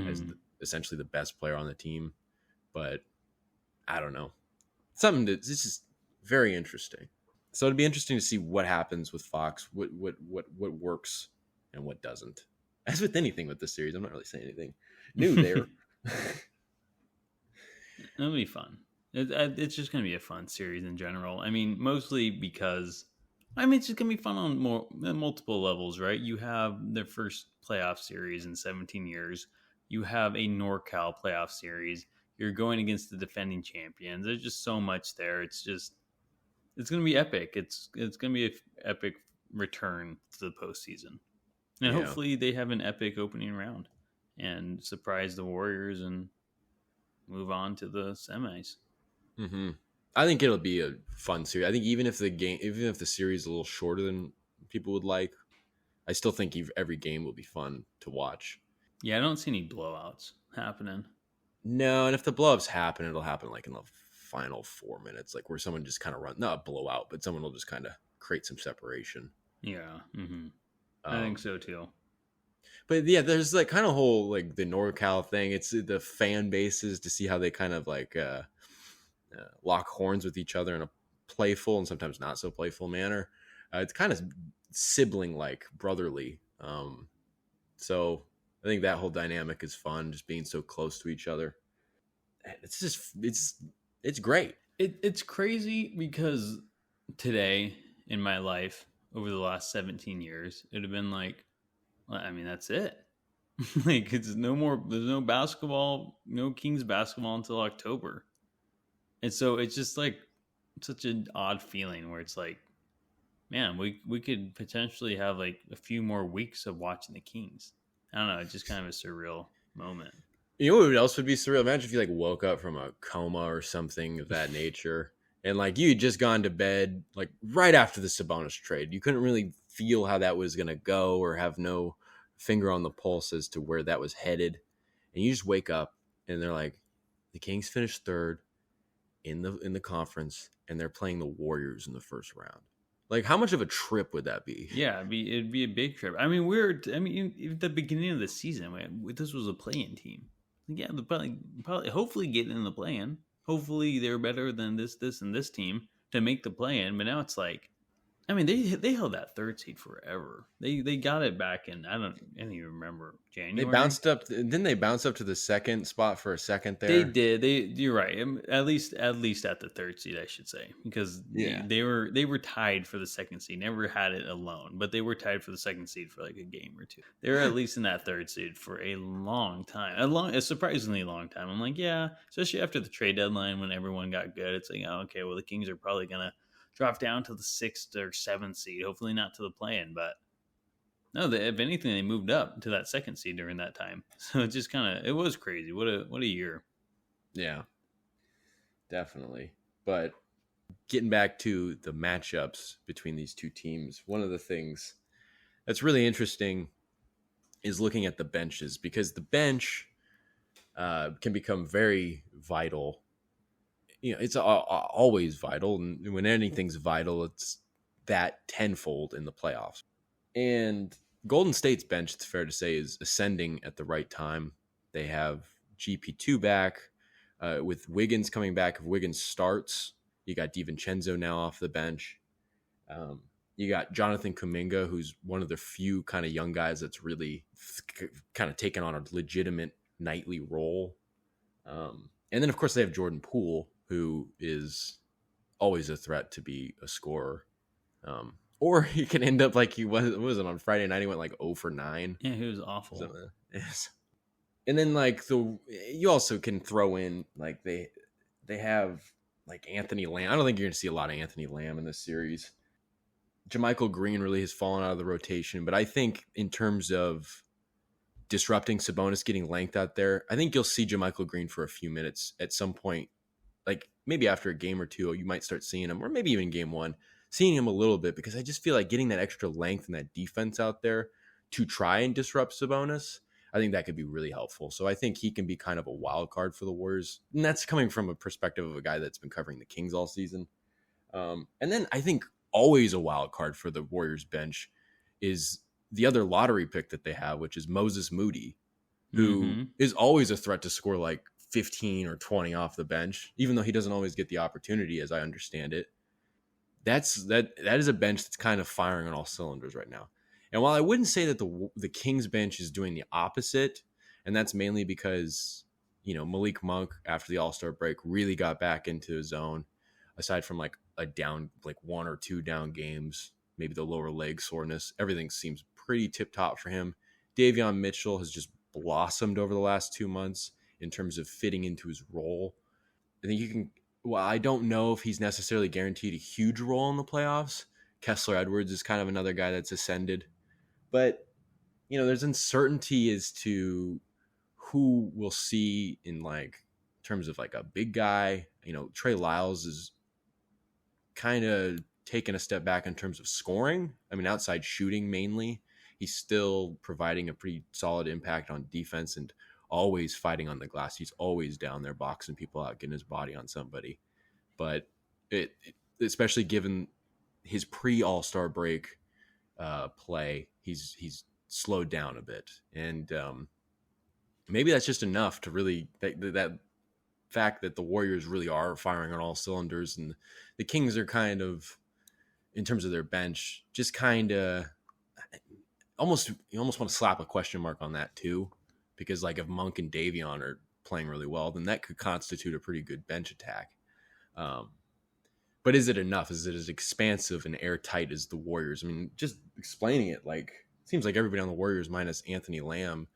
B: as essentially the best player on the team. But I don't know. It's just very interesting. So it'd be interesting to see what happens with Fox, what works and what doesn't. As with anything with this series, I'm not really saying anything new there.
A: It'll be fun. It's just going to be a fun series in general. I mean, mostly because I mean, it's just gonna be fun on multiple levels, right? You have their first playoff series in 17 years. You have a NorCal playoff series. You're going against the defending champions. There's just so much there. It's gonna be epic. It's gonna be an epic return to the postseason, and
B: Yeah.
A: hopefully they have an epic opening round and surprise the Warriors and move on to the semis.
B: Mm-hmm. I think it'll be a fun series. I think even if the series is a little shorter than people would like, I still think every game will be fun to watch.
A: Yeah, I don't see any blowouts happening.
B: No, and if the blowups happen, it'll happen like in the final 4 minutes, like where someone just kind of not a blowout, but someone will just kind of create some separation.
A: Yeah, I think so too.
B: But yeah, there's like kind of whole like the NorCal thing. It's the fan bases to see how they kind of like lock horns with each other in a playful and sometimes not so playful manner. It's kind of sibling like, brotherly. So I think that whole dynamic is fun, just being so close to each other. It's great.
A: It's crazy because today in my life over the last 17 years, it'd have been like, well, I mean, that's it. Like it's no more. There's no basketball, no Kings basketball until October, and so it's just like such an odd feeling where it's like, man, we could potentially have like a few more weeks of watching the Kings. I don't know. It's just kind of a surreal moment.
B: You know what else would be surreal? Imagine if you like woke up from a coma or something of that nature, and like you had just gone to bed like right after the Sabonis trade. You couldn't really feel how that was gonna go, or have no finger on the pulse as to where that was headed. And you just wake up and they're like, the Kings finished third in the conference, and they're playing the Warriors in the first round. Like, how much of a trip would that be?
A: Yeah, it'd be a big trip. I mean, at the beginning of the season, this was a play-in team. Yeah, they'll probably, hopefully getting in the play-in. Hopefully they're better than this, and this team to make the play-in. But now it's like, I mean, they held that third seed forever. They got it back in I don't even remember January.
B: They bounced up. Didn't they bounce up to the second spot for a second there?
A: They did. You're right. At least at the third seed, I should say, because they were tied for the second seed. Never had it alone, but they were tied for the second seed for like a game or two. They were at least in that third seed for a long time, a surprisingly long time. I'm like, yeah, especially after the trade deadline when everyone got good. It's like, oh, okay, well the Kings are probably gonna drop down to the 6th or 7th seed. Hopefully not to the play-in, but no, if anything, they moved up to that second seed during that time. So it just it was crazy. What a year.
B: Yeah, definitely. But getting back to the matchups between these two teams, one of the things that's really interesting is looking at the benches, because the bench can become very vital. You know, it's always vital, and when anything's vital, it's that tenfold in the playoffs. And Golden State's bench, it's fair to say, is ascending at the right time. They have GP2 back, with Wiggins coming back. If Wiggins starts, you got DiVincenzo now off the bench. You got Jonathan Kuminga, who's one of the few kind of young guys that's really kind of taken on a legitimate nightly role. And then, of course, they have Jordan Poole, who is always a threat to be a scorer. Or he can end up like he wasn't on Friday night. He went like 0 for 9.
A: Yeah, he was awful.
B: Yes. And then like you also can throw in like they have like Anthony Lamb. I don't think you're going to see a lot of Anthony Lamb in this series. JaMychal Green really has fallen out of the rotation, but I think in terms of disrupting Sabonis, getting length out there, I think you'll see JaMychal Green for a few minutes at some point. Like maybe after a game or two, you might start seeing him, or maybe even game one, seeing him a little bit, because I just feel like getting that extra length and that defense out there to try and disrupt Sabonis, I think that could be really helpful. So I think he can be kind of a wild card for the Warriors. And that's coming from a perspective of a guy that's been covering the Kings all season. And then I think always a wild card for the Warriors bench is the other lottery pick that they have, which is Moses Moody, who is always a threat to score like 15 or 20 off the bench, even though he doesn't always get the opportunity, as I understand it. That is a bench that's kind of firing on all cylinders right now. And while I wouldn't say that the Kings bench is doing the opposite, and that's mainly because, you know, Malik Monk after the All-Star break really got back into his zone, aside from like a down, like 1 or 2 down games maybe the lower leg soreness. Everything seems pretty tip top for him. Davion Mitchell has just blossomed over the last 2 months in terms of fitting into his role. I think you can. Well, I don't know if he's necessarily guaranteed a huge role in the playoffs. Kessler Edwards is kind of another guy that's ascended, but there's uncertainty as to who we'll see in terms of like a big guy. Trey Lyles is kind of taken a step back in terms of scoring. I mean, outside shooting mainly. He's still providing a pretty solid impact on defense and always fighting on the glass. He's always down there boxing people out, getting his body on somebody. But especially given his pre-All-Star break play, he's slowed down a bit. And maybe that's just enough to really that fact that the Warriors really are firing on all cylinders, and the Kings are kind of, in terms of their bench, just kind of you almost want to slap a question mark on that too, because if Monk and Davion are playing really well, then that could constitute a pretty good bench attack. But is it enough? Is it as expansive and airtight as the Warriors? I mean, just explaining it, it seems like everybody on the Warriors minus Anthony Lamb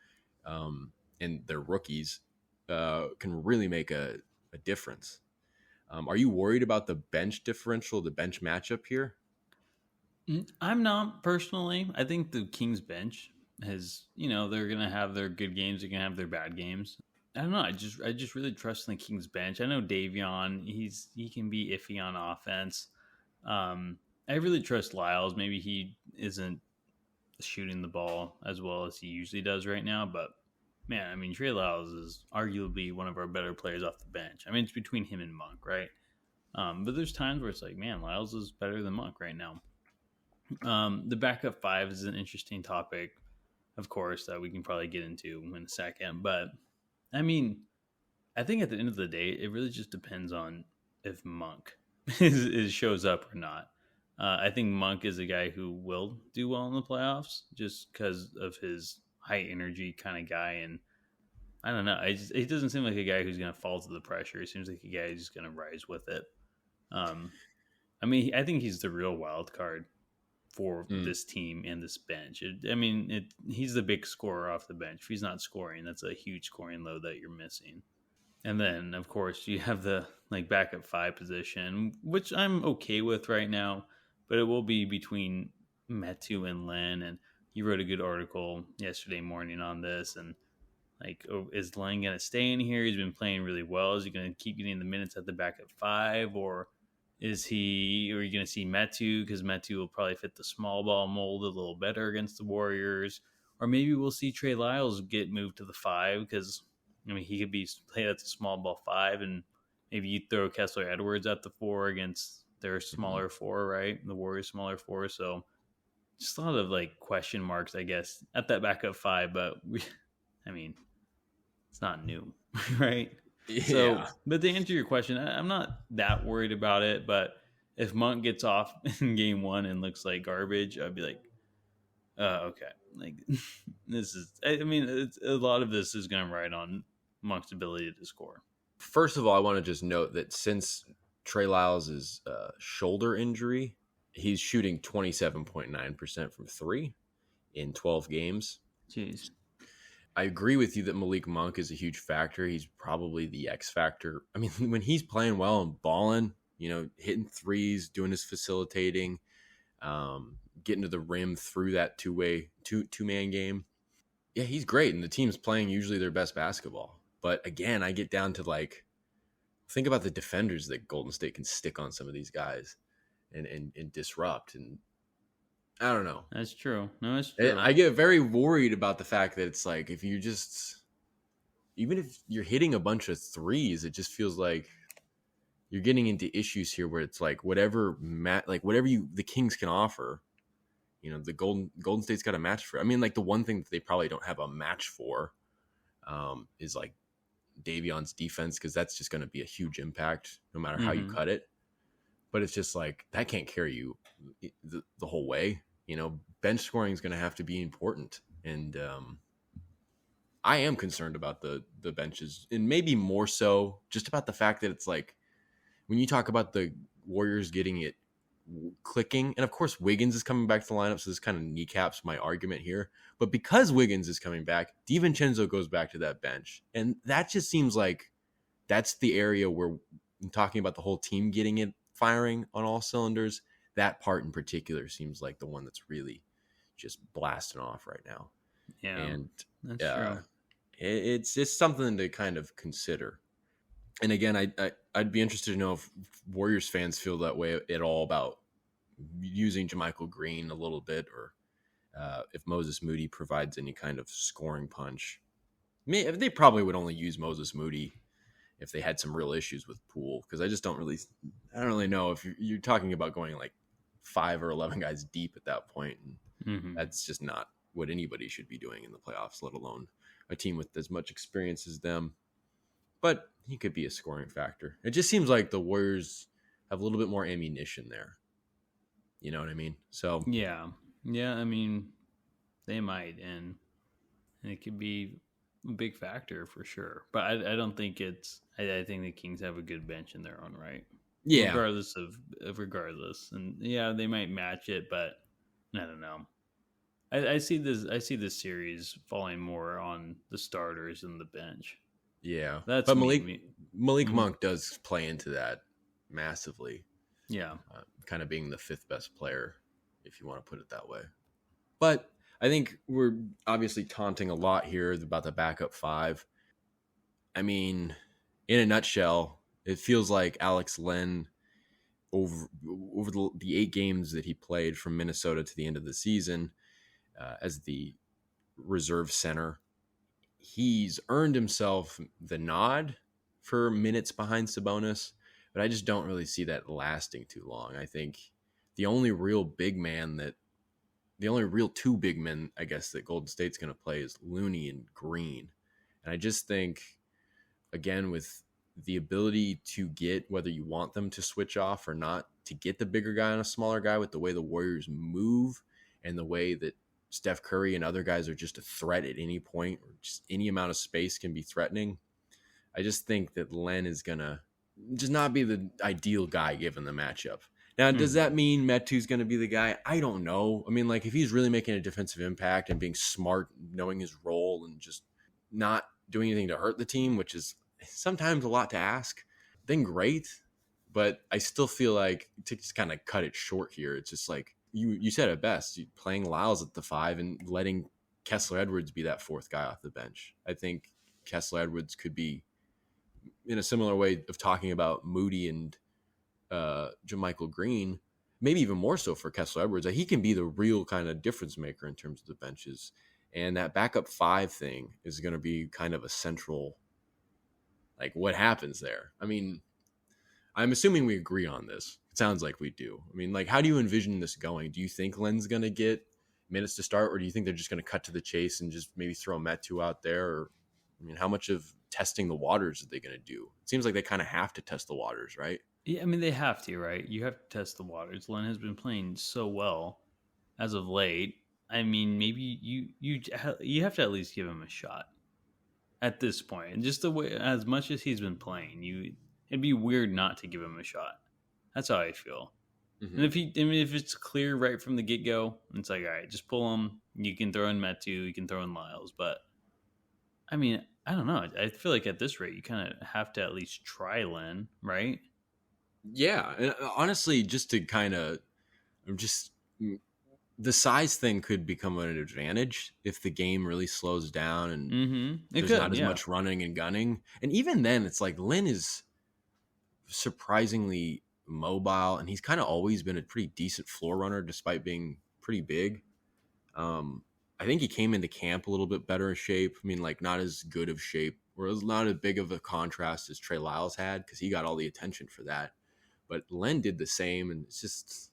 B: and their rookies can really make a difference. Are you worried about the bench differential, the bench matchup here?
A: I'm not personally. I think the Kings bench has, they're going to have their good games. They're going to have their bad games. I don't know. I just really trust in the Kings bench. I know Davion, he can be iffy on offense. I really trust Lyles. Maybe he isn't shooting the ball as well as he usually does right now, but man, I mean, Trey Lyles is arguably one of our better players off the bench. I mean, it's between him and Monk, right? But there's times where it's like, man, Lyles is better than Monk right now. The backup five is an interesting topic, of course, that we can probably get into in a second. But I mean, I think at the end of the day, it really just depends on if Monk shows up or not. I think Monk is a guy who will do well in the playoffs just because of his high energy kind of guy. And I don't know. He doesn't seem like a guy who's going to fall to the pressure. He seems like a guy who's just going to rise with it. I mean, I think he's the real wild card for this team and this bench. He's the big scorer off the bench. If he's not scoring, that's a huge scoring load that you're missing. And then, of course, you have the backup five position, which I'm okay with right now, but it will be between Metu and Len. And you wrote a good article yesterday morning on this. And is Len going to stay in here? He's been playing really well. Is he going to keep getting the minutes at the backup five, or are you going to see Metu? Because Metu will probably fit the small ball mold a little better against the Warriors. Or maybe we'll see Trey Lyles get moved to the five because, he could be played at the small ball five, and maybe you throw Kessler Edwards at the four against their smaller four, right? The Warriors' smaller four. So just a lot of question marks, I guess, at that backup five. But it's not new, right?
B: Yeah.
A: So, but to answer your question, I'm not that worried about it. But if Monk gets off in game one and looks like garbage, I'd be like, okay. This is, a lot of this is going to ride on Monk's ability to score.
B: First of all, I want to just note that since Trey Lyles' shoulder injury, he's shooting 27.9% from three in 12 games.
A: Jeez.
B: I agree with you that Malik Monk is a huge factor. He's probably the X factor. I mean, when he's playing well and balling, hitting threes, doing his facilitating, getting to the rim through that two-man game. Yeah, he's great. And the team's playing usually their best basketball. But again, I get down to think about the defenders that Golden State can stick on some of these guys and disrupt. And I don't know.
A: That's true. No, it's true.
B: I get very worried about the fact that it's if you just, even if you're hitting a bunch of threes, it just feels like you're getting into issues here where it's whatever the Kings can offer, the Golden State's got a match for. The one thing that they probably don't have a match for is Davion's defense, because that's just going to be a huge impact no matter how you cut it. But it's just that can't carry you the whole way. Bench scoring is going to have to be important. And I am concerned about the benches, and maybe more so just about the fact that it's when you talk about the Warriors getting it clicking. And of course, Wiggins is coming back to the lineup, so this kind of kneecaps my argument here. But because Wiggins is coming back, DiVincenzo goes back to that bench. And that just seems like that's the area where I'm talking about the whole team getting it firing on all cylinders. That part in particular seems like the one that's really just blasting off right now.
A: Yeah,
B: and
A: that's true.
B: It's just something to kind of consider. And again, I'd be interested to know if Warriors fans feel that way at all about using JaMychal Green a little bit, or if Moses Moody provides any kind of scoring punch. They probably would only use Moses Moody if they had some real issues with Poole, because I don't really know if you're talking about going like 5 or 11 guys deep at that point. And that's just not what anybody should be doing in the playoffs, let alone a team with as much experience as them. But he could be a scoring factor. It just seems like the Warriors have a little bit more ammunition there. You know what I mean? So
A: yeah. I mean, they might, and it could be a big factor for sure. But I don't think it's. I think the Kings have a good bench in their own right.
B: Yeah.
A: Regardless, and yeah, they might match it, but I don't know. I see this series falling more on the starters and the bench.
B: Yeah,
A: that's
B: but Malik Monk does play into that massively.
A: Yeah,
B: kind of being the 5th best player, if you want to put it that way. But I think we're obviously taunting a lot here about the backup 5. I mean, in a nutshell, it feels like Alex Len over the 8 games that he played from Minnesota to the end of the season as the reserve center, he's earned himself the nod for minutes behind Sabonis, but I just don't really see that lasting too long. I think the only real 2 big men, I guess, that Golden State's going to play is Looney and Green. And I just think, again, with the ability to get, whether you want them to switch off or not, to get the bigger guy on a smaller guy, with the way the Warriors move and the way that Steph Curry and other guys are just a threat at any point, or just any amount of space can be threatening. I just think that Len is going to just not be the ideal guy given the matchup. Now, does that mean Metu's going to be the guy? I don't know. I mean, like, if he's really making a defensive impact and being smart, knowing his role, and just not doing anything to hurt the team, which is sometimes a lot to ask, then great. But I still feel like, to just kind of cut it short here, it's just like, you said it best, playing Lyles at the 5 and letting Kessler Edwards be that 4th guy off the bench. I think Kessler Edwards could be, in a similar way of talking about Moody and JaMychal Green, maybe even more so for Kessler Edwards, that he can be the real kind of difference maker in terms of the benches. And that backup 5 thing is going to be kind of a central, like, what happens there. I mean, I'm assuming we agree on this. It sounds like we do. I mean, like, how do you envision this going? Do you think Len's going to get minutes to start, or do you think they're just going to cut to the chase and just maybe throw Metu out there? Or, I mean, how much of testing the waters are they going to do? It seems like they kind of have to test the waters, right?
A: Yeah, I mean, they have to, right? You have to test the waters. Len has been playing so well as of late. I mean, maybe you have to at least give him a shot at this point. And just the way, as much as he's been playing, it'd be weird not to give him a shot. That's how I feel. Mm-hmm. And if it's clear right from the get go, it's like, all right, just pull him. You can throw in Metu, you can throw in Lyles, but I mean, I don't know. I feel like at this rate, you kind of have to at least try Len, right?
B: Yeah, and honestly, just to kind of the size thing could become an advantage if the game really slows down and there's not as much running and gunning. And even then, it's like Len is surprisingly mobile, and he's kind of always been a pretty decent floor runner despite being pretty big. I think he came into camp a little bit better in shape. I mean, like, not as good of shape, or not as big of a contrast as Trey Lyles had, because he got all the attention for that. But Len did the same, and it's just,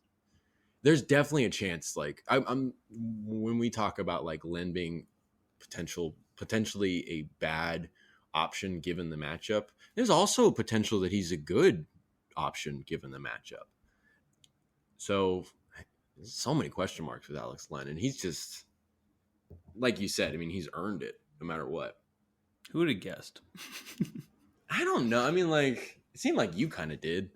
B: there's definitely a chance. Like, I'm when we talk about like Len being potentially a bad option given the matchup, there's also a potential that he's a good option given the matchup. So many question marks with Alex Len, and he's just, like you said, I mean, he's earned it no matter what.
A: Who would have guessed?
B: I don't know. I mean, like, it seemed like you kind of did.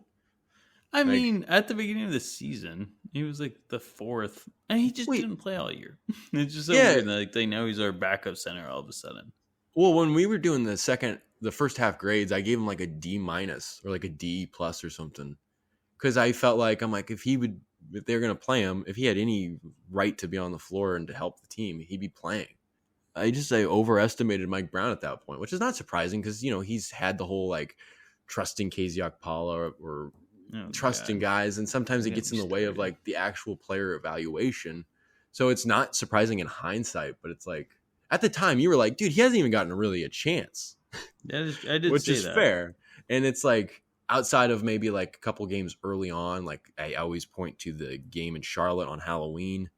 A: I
B: Like,
A: mean, at the beginning of the season, he was like the fourth, and he just
B: wait,
A: didn't play all year. It's just so
B: yeah.
A: weird that like, they know he's our backup center all of a sudden.
B: Well, when we were doing the first half grades, I gave him like a D minus or like a D plus or something, because I felt like I'm like if they're gonna play him, if he had any right to be on the floor and to help the team, he'd be playing. I overestimated Mike Brown at that point, which is not surprising because he's had the whole like trusting KZ Okpala or
A: Oh
B: trusting
A: God,
B: guys, and sometimes
A: don't
B: it
A: get
B: gets
A: me
B: in the way of
A: started.
B: like the actual player evaluation. So it's not surprising in hindsight, but it's like at the time you were like, dude, he hasn't even gotten really a chance,
A: I did
B: which
A: say
B: is
A: that.
B: fair. And it's like outside of maybe like a couple games early on, like I always point to the game in Charlotte on Halloween.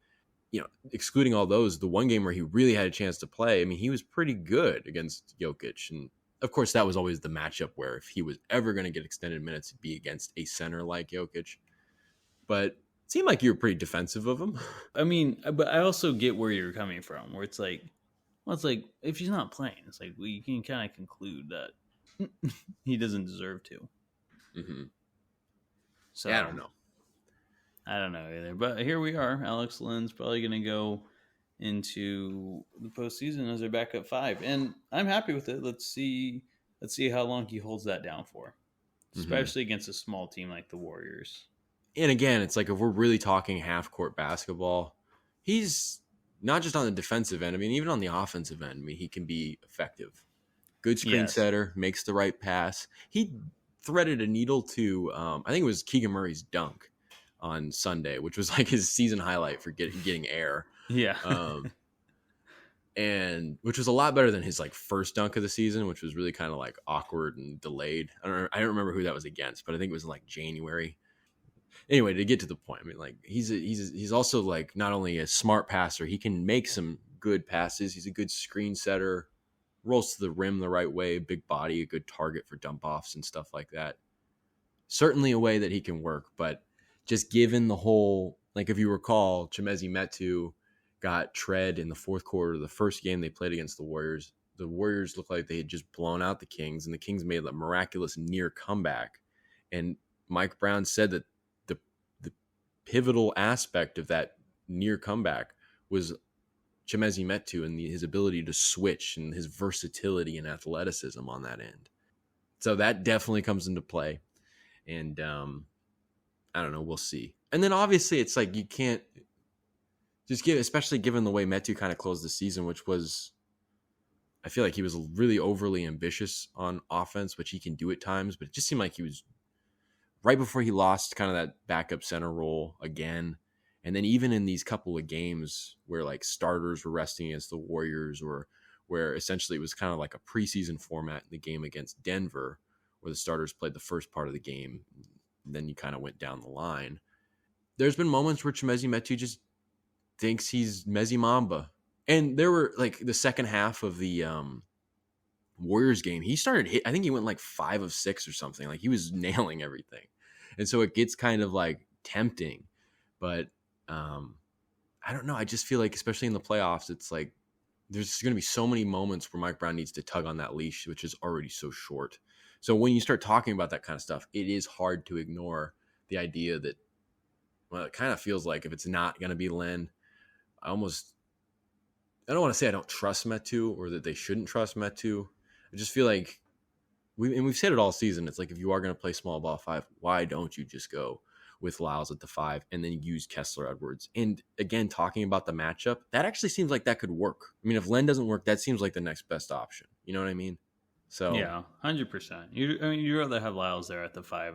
B: Excluding all those, the one game where he really had a chance to play, I mean, he was pretty good against Jokic. And of course, that was always the matchup where if he was ever going to get extended minutes, it'd be against a center like Jokic. But it seemed like you were pretty defensive of him.
A: I mean, but I also get where you're coming from, where it's like, well, it's like if he's not playing, it's like we can kind of conclude that he doesn't deserve to.
B: Mm-hmm.
A: So
B: Yeah, I don't know.
A: I don't know either. But here we are. Alex Lynn's probably going to go into the postseason as their backup five, and I'm happy with it. Let's see how long he holds that down for,
B: Mm-hmm.
A: especially against a small team like the Warriors.
B: And again, it's like if we're really talking half court basketball, he's not just on the defensive end. I mean, even on the offensive end, I mean, he can be effective. Good screen
A: Yes.
B: setter, makes the right pass. He threaded a needle to, I think it was Keegan Murray's dunk on Sunday, which was like his season highlight for getting air.
A: Yeah.
B: And which was a lot better than his like first dunk of the season, which was really kind of like awkward and delayed. I don't remember who that was against, but I think it was in like January. Anyway, to get to the point, I mean, like he's also like not only a smart passer, he can make some good passes. He's a good screen setter, rolls to the rim the right way, big body, a good target for dump offs and stuff like that. Certainly a way that he can work, but just given the whole, like if you recall, Chimezie Metu got tread in the fourth quarter of the first game they played against the Warriors. The Warriors looked like they had just blown out the Kings, and the Kings made a miraculous near comeback. And Mike Brown said that the pivotal aspect of that near comeback was Chimezie Metu and his ability to switch and his versatility and athleticism on that end. So that definitely comes into play. And I don't know, we'll see. And then obviously it's like you can't just give, especially given the way Metu kind of closed the season, which was, I feel like he was really overly ambitious on offense, which he can do at times, but it just seemed like he was right before he lost kind of that backup center role again. And then even in these couple of games where like starters were resting against the Warriors, or where essentially it was kind of like a preseason format in the game against Denver, where the starters played the first part of the game, then you kind of went down the line. There's been moments where Chimezie Metu just thinks he's Mezzi Mamba. And there were like the second half of the Warriors game, he started I think he went like 5 of 6 or something. Like he was nailing everything. And so it gets kind of like tempting. But I don't know. I just feel like, especially in the playoffs, it's like there's going to be so many moments where Mike Brown needs to tug on that leash, which is already so short. So when you start talking about that kind of stuff, it is hard to ignore the idea that, well, it kind of feels like if it's not going to be Len, I don't want to say I don't trust Metu or that they shouldn't trust Metu. I just feel like we've said it all season. It's like, if you are going to play small ball 5, why don't you just go with Lyles at the 5 and then use Kessler Edwards? And again, talking about the matchup, that actually seems like that could work. I mean, if Len doesn't work, that seems like the next best option. You know what I mean? So
A: Yeah, 100%. You'd rather have Lyles there at the 5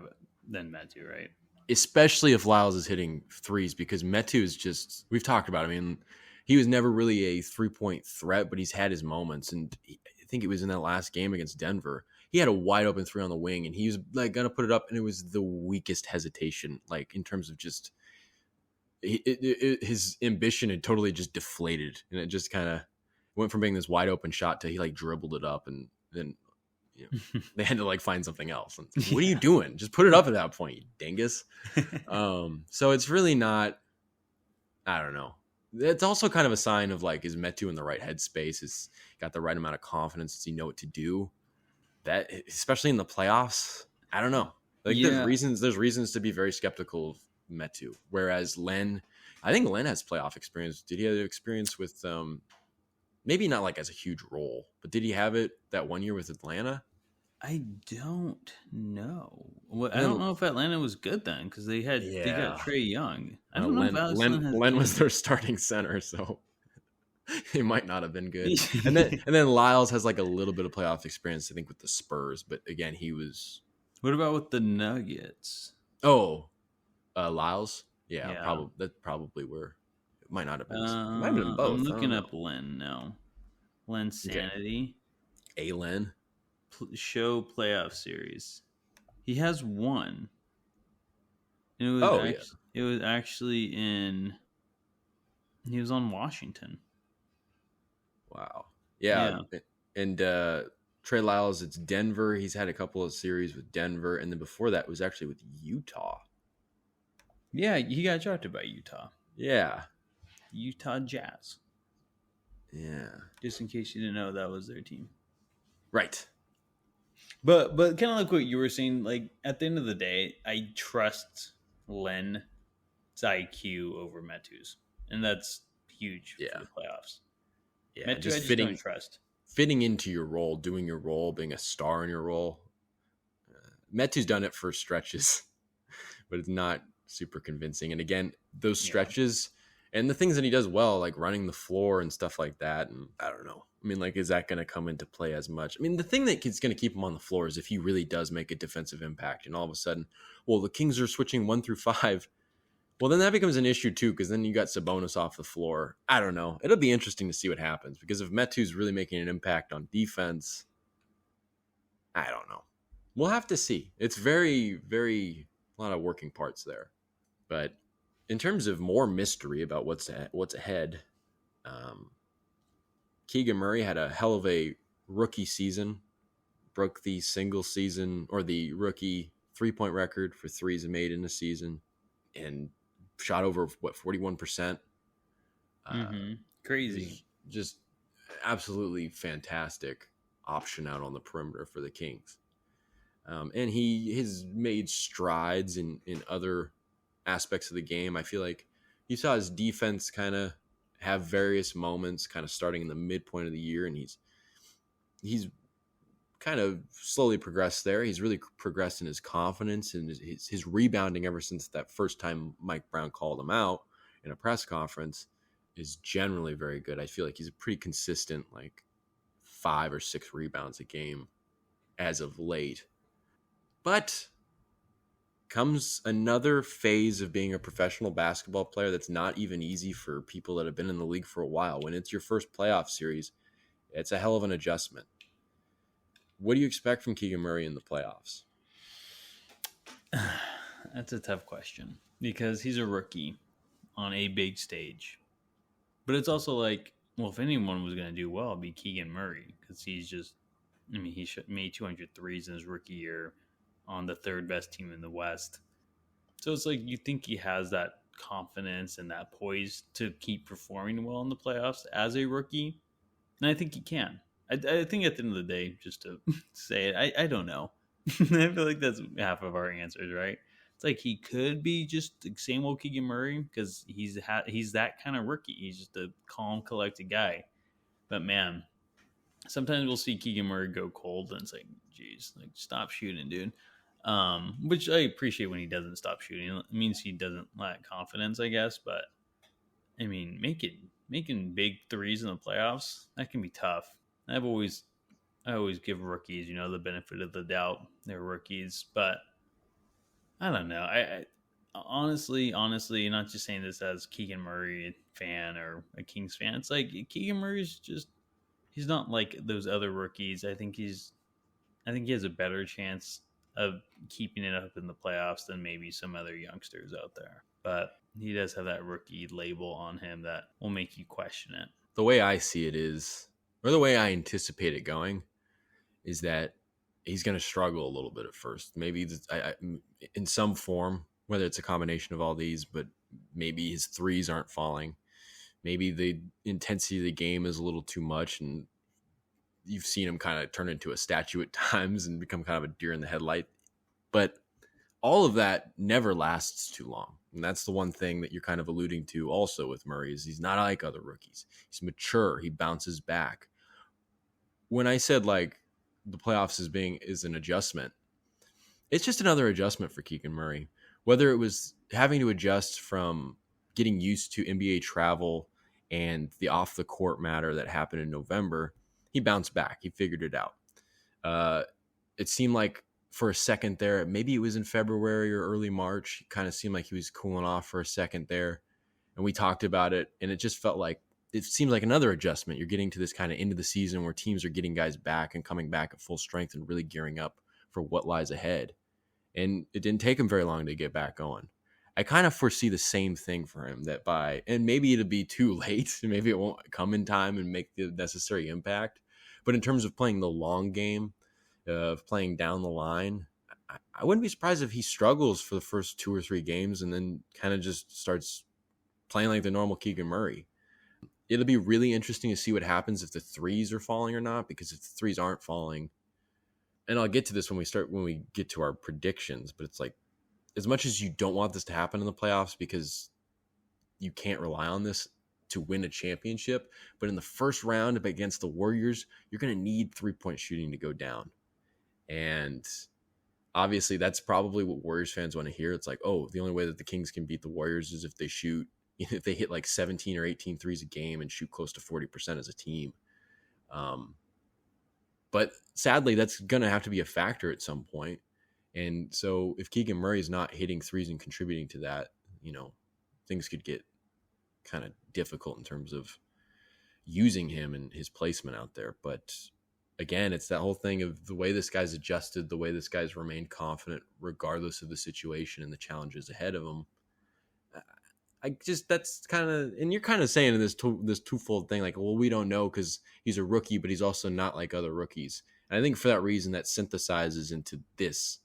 A: than Metu, right?
B: especially if Lyles is hitting threes, because Metu is just, we've talked about, I mean, he was never really a 3-point threat, but he's had his moments. And I think it was in that last game against Denver, he had a wide open 3 on the wing and he was like going to put it up. And it was the weakest hesitation, like in terms of just his ambition had totally just deflated. And it just kind of went from being this wide open shot to he like dribbled it up, and then they had to like find something else. And what are you doing? Just put it up at that point, you dingus. So it's really not, I don't know. It's also kind of a sign of like, is Metu in the right headspace? Is got the right amount of confidence? Does he know what to do? That, especially in the playoffs, I don't know. Like
A: Yeah,
B: there's reasons to be very skeptical of Metu. Whereas Len, I think Len has playoff experience. Did he have experience with maybe not like as a huge role, but did he have it that one year with Atlanta?
A: I don't know. Well, I
B: And
A: don't
B: then
A: know if Atlanta was good then because they got
B: yeah,
A: Trey Young. I don't know if
B: Len
A: Alex Len
B: Len
A: has
B: Len was
A: anything.
B: their starting center, so he might not have been good. And then Lyles has like a little bit of playoff experience, I think, with the Spurs. But again, he was
A: What about with the Nuggets?
B: oh Lyles, yeah,
A: Yeah.
B: probably were. It might not have been. It might have been
A: I'm
B: both. I don't
A: looking
B: know.
A: up Len now. Len
B: Okay,
A: Sanity
B: a Len.
A: show playoff series. He has one. And
B: Oh yeah,
A: it was actually in he was on Washington.
B: wow, yeah,
A: Yeah.
B: and Trey Lyles, it's Denver. He's had a couple of series with Denver, and then before that was actually with Utah.
A: Yeah, he got drafted by Utah.
B: Yeah,
A: Utah Jazz.
B: yeah,
A: Just in case you didn't know that was their team.
B: right.
A: But kind of like what you were saying, like at the end of the day, I trust Len's IQ over Metu's. And that's huge for
B: Yeah,
A: the playoffs.
B: yeah,
A: Metu I
B: just
A: just don't trust.
B: fitting into your role, doing your role, being a star in your role. Metu's done it for stretches, but it's not super convincing. And again, those
A: Yeah.
B: stretches and the things that he does well, like running the floor and stuff like that. And I don't know. I mean, like, is that going to come into play as much? I mean, the thing that is going to keep him on the floor is if he really does make a defensive impact. And all of a sudden, well, the Kings are switching 1 through 5. Well, then that becomes an issue too, because then you got Sabonis off the floor. I don't know. It'll be interesting to see what happens because if Metu's really making an impact on defense, I don't know. We'll have to see. It's very, very a lot of working parts there. But in terms of more mystery about what's ahead, um, Keegan Murray had a hell of a rookie season, broke the single season or the rookie 3-point record for threes made in a season, and shot over 41%.
A: Crazy.
B: Just absolutely fantastic option out on the perimeter for the Kings. And he has made strides in other aspects of the game. I feel like you saw his defense kind of have various moments, kind of starting in the midpoint of the year, and he's kind of slowly progressed there. He's really progressed in his confidence and his rebounding ever since that first time Mike Brown called him out in a press conference is generally very good. I feel like he's a pretty consistent, like 5 or 6 rebounds a game as of late. But comes another phase of being a professional basketball player that's not even easy for people that have been in the league for a while. When it's your first playoff series, it's a hell of an adjustment. What do you expect from Keegan Murray in the playoffs?
A: That's a tough question because he's a rookie on a big stage. But it's also like, well, if anyone was going to do well, it'd be Keegan Murray because he's just, I mean, he made 200 threes in his rookie year on the third best team in the West. So it's like you think he has that confidence and that poise to keep performing well in the playoffs as a rookie. And I think he can. I think at the end of the day, just to say it, I don't know. I feel like that's half of our answers, right? It's like he could be just the same old Keegan Murray because he's that kind of rookie. He's just a calm, collected guy. But man, sometimes we'll see Keegan Murray go cold, and it's like, geez, like stop shooting, dude. Which I appreciate when he doesn't stop shooting. It means he doesn't lack confidence, I guess. But I mean, making big threes in the playoffs, that can be tough. I always give rookies, the benefit of the doubt. They're rookies, but I don't know. I honestly, not just saying this as Keegan Murray fan or a Kings fan. It's like Keegan Murray's just he's not like those other rookies. I think he has a better chance of keeping it up in the playoffs than maybe some other youngsters out there. But he does have that rookie label on him that will make you question it.
B: The way I see it is, or the way I anticipate it going, is that he's going to struggle a little bit at first. Maybe in some form, whether it's a combination of all these, but maybe his threes aren't falling. Maybe the intensity of the game is a little too much, and you've seen him kind of turn into a statue at times and become kind of a deer in the headlight. But all of that never lasts too long. And that's the one thing that you're kind of alluding to also with Murray is he's not like other rookies. He's mature. He bounces back. When I said like the playoffs is an adjustment, it's just another adjustment for Keegan Murray. Whether it was having to adjust from getting used to NBA travel and the off the court matter that happened in November, he bounced back. He figured it out. It seemed like for a second there, maybe it was in February or early March, it kind of seemed like he was cooling off for a second there. And we talked about it, and it just felt like it seems like another adjustment. You're getting to this kind of end of the season where teams are getting guys back and coming back at full strength and really gearing up for what lies ahead. And it didn't take him very long to get back going. I kind of foresee the same thing for him and maybe it'll be too late. Maybe it won't come in time and make the necessary impact. But in terms of playing the long game, of playing down the line, I wouldn't be surprised if he struggles for the first 2 or 3 games and then kind of just starts playing like the normal Keegan Murray. It'll be really interesting to see what happens if the threes are falling or not, because if the threes aren't falling, and I'll get to this when we get to our predictions, but it's like, as much as you don't want this to happen in the playoffs because you can't rely on this to win a championship, but in the first round against the Warriors, you're going to need 3-point shooting to go down. And obviously that's probably what Warriors fans want to hear. It's like, oh, the only way that the Kings can beat the Warriors is if they hit like 17 or 18 threes a game and shoot close to 40% as a team. But sadly, that's going to have to be a factor at some point. And so if Keegan Murray is not hitting threes and contributing to that, things could get kind of difficult in terms of using him and his placement out there. But again, it's that whole thing of the way this guy's adjusted, the way this guy's remained confident, regardless of the situation and the challenges ahead of him. That's kind of, and you're kind of saying this twofold thing, like, well, we don't know because he's a rookie, but he's also not like other rookies. And I think for that reason, that synthesizes into this,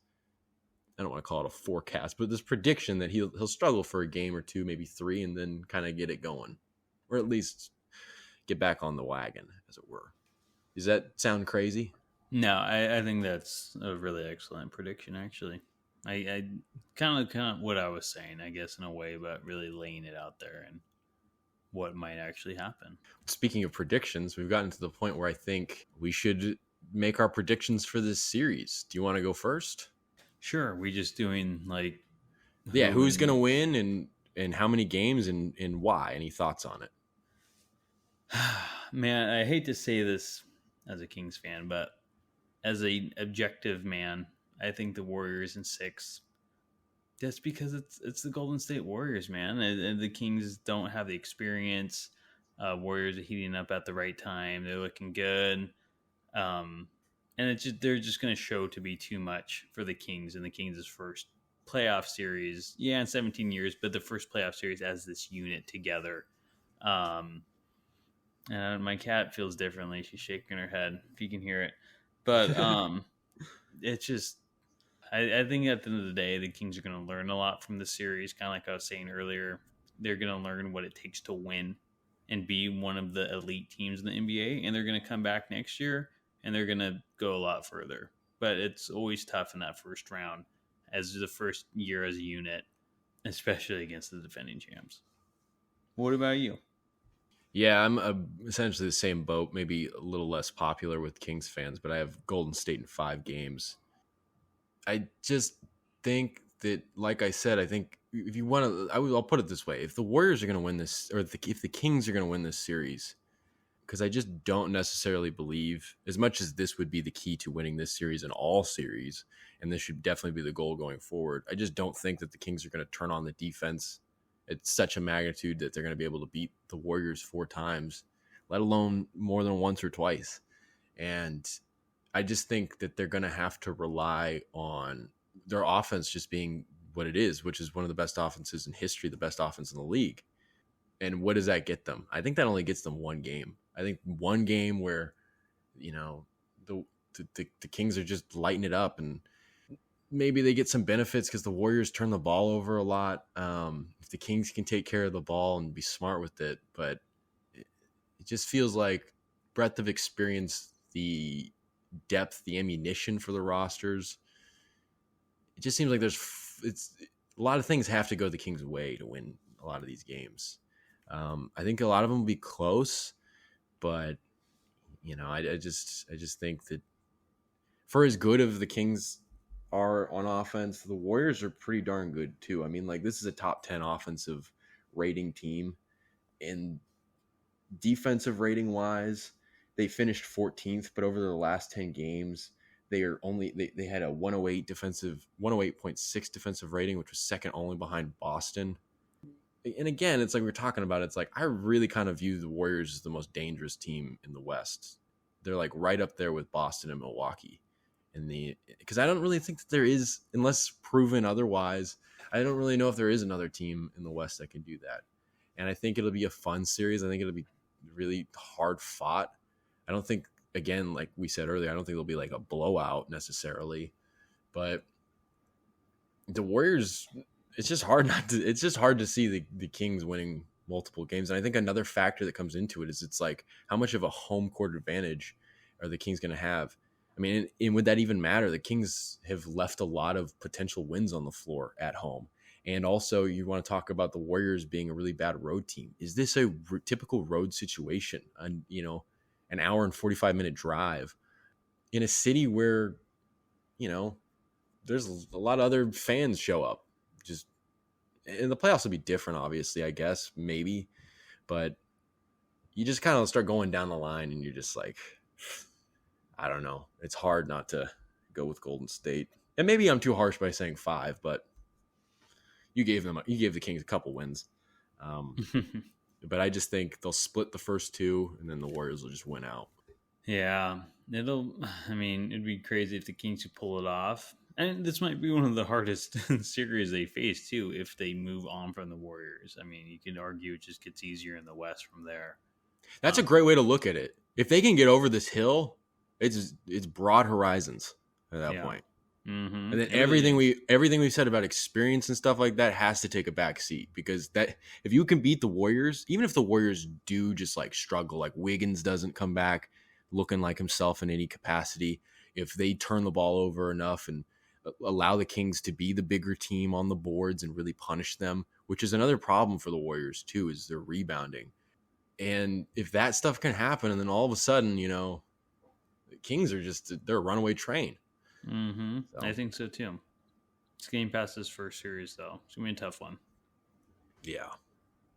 B: I don't want to call it a forecast, but this prediction that he'll struggle for a game or 2, maybe 3, and then kind of get it going, or at least get back on the wagon, as it were. Does that sound crazy?
A: No, I think that's a really excellent prediction, actually. I kind of what I was saying, I guess, in a way, but really laying it out there and what might actually happen.
B: Speaking of predictions, we've gotten to the point where I think we should make our predictions for this series. Do you want to go first?
A: Sure. We just doing like...
B: who's going to win and how many games and why? Any thoughts on it?
A: Man, I hate to say this as a Kings fan, but as an objective man, I think the Warriors in 6. That's because it's the Golden State Warriors, man. And the Kings don't have the experience. Warriors are heating up at the right time. They're looking good. And they're just going to show to be too much for the Kings in the Kings' first playoff series. Yeah, in 17 years, but the first playoff series as this unit together. And my cat feels differently. She's shaking her head, if you can hear it. But it's just, I think at the end of the day, the Kings are going to learn a lot from the series. Kind of like I was saying earlier, they're going to learn what it takes to win and be one of the elite teams in the NBA. And they're going to come back next year and they're going to go a lot further. But it's always tough in that first round as the first year as a unit, especially against the defending champs. What about you?
B: Yeah, I'm essentially the same boat, maybe a little less popular with Kings fans, but I have Golden State in 5 games. I just think that, like I said, I think if you want to, I'll put it this way. If the Warriors are going to win this, or if the Kings are going to win this series, because I just don't necessarily believe, as much as this would be the key to winning this series and all series, and this should definitely be the goal going forward, I just don't think that the Kings are going to turn on the defense at such a magnitude that they're going to be able to beat the Warriors 4 times, let alone more than once or twice. And I just think that they're going to have to rely on their offense just being what it is, which is one of the best offenses in history, the best offense in the league. And what does that get them? I think that only gets them 1 game. I think 1 game where, the Kings are just lighting it up, and maybe they get some benefits because the Warriors turn the ball over a lot. If the Kings can take care of the ball and be smart with it, but it just feels like breadth of experience, the depth, the ammunition for the rosters. It just seems like there's it's a lot of things have to go the Kings' way to win a lot of these games. I think a lot of them will be close, but I just think that for as good of the Kings are on offense, the Warriors are pretty darn good too. I mean, like, this is a top 10 offensive rating team, and defensive rating wise, they finished 14th, but over the last 10 games, they had a 108.6 defensive rating, which was second only behind Boston. And again, it's like we're talking about, it's like I really kind of view the Warriors as the most dangerous team in the West. They're like right up there with Boston and Milwaukee. Because I don't really think that there is, unless proven otherwise, I don't really know if there is another team in the West that can do that. And I think it'll be a fun series. I think it'll be really hard fought. I don't think, again, like we said earlier, I don't think it'll be like a blowout necessarily. But the Warriors, it's just hard to see the Kings winning multiple games. And I think another factor that comes into it is it's like, how much of a home court advantage are the Kings going to have? I mean, and would that even matter? The Kings have left a lot of potential wins on the floor at home. And also, you want to talk about the Warriors being a really bad road team. Is this a typical road situation? An hour and 45-minute drive in a city where, there's a lot of other fans show up. And the playoffs will be different, obviously, I guess, maybe. But you just kind of start going down the line and you're just like, I don't know. It's hard not to go with Golden State. And maybe I'm too harsh by saying 5, but you gave the Kings a couple wins. But I just think they'll split the first 2 and then the Warriors will just win out.
A: Yeah, it'd be crazy if the Kings could pull it off. And this might be one of the hardest series they face too, if they move on from the Warriors. I mean, you could argue it just gets easier in the West from there.
B: That's a great way to look at it. If they can get over this hill, it's broad horizons at that point.
A: Mm-hmm.
B: And then everything we've said about experience and stuff like that has to take a back seat, because that if you can beat the Warriors, even if the Warriors do just like struggle, like Wiggins doesn't come back looking like himself in any capacity, if they turn the ball over enough and allow the Kings to be the bigger team on the boards and really punish them, which is another problem for the Warriors too, is their rebounding. And if that stuff can happen, and then all of a sudden, the Kings are they're a runaway train.
A: Mm-hmm. So. I think so too. It's getting past this first series, though. It's going to be a tough one.
B: Yeah.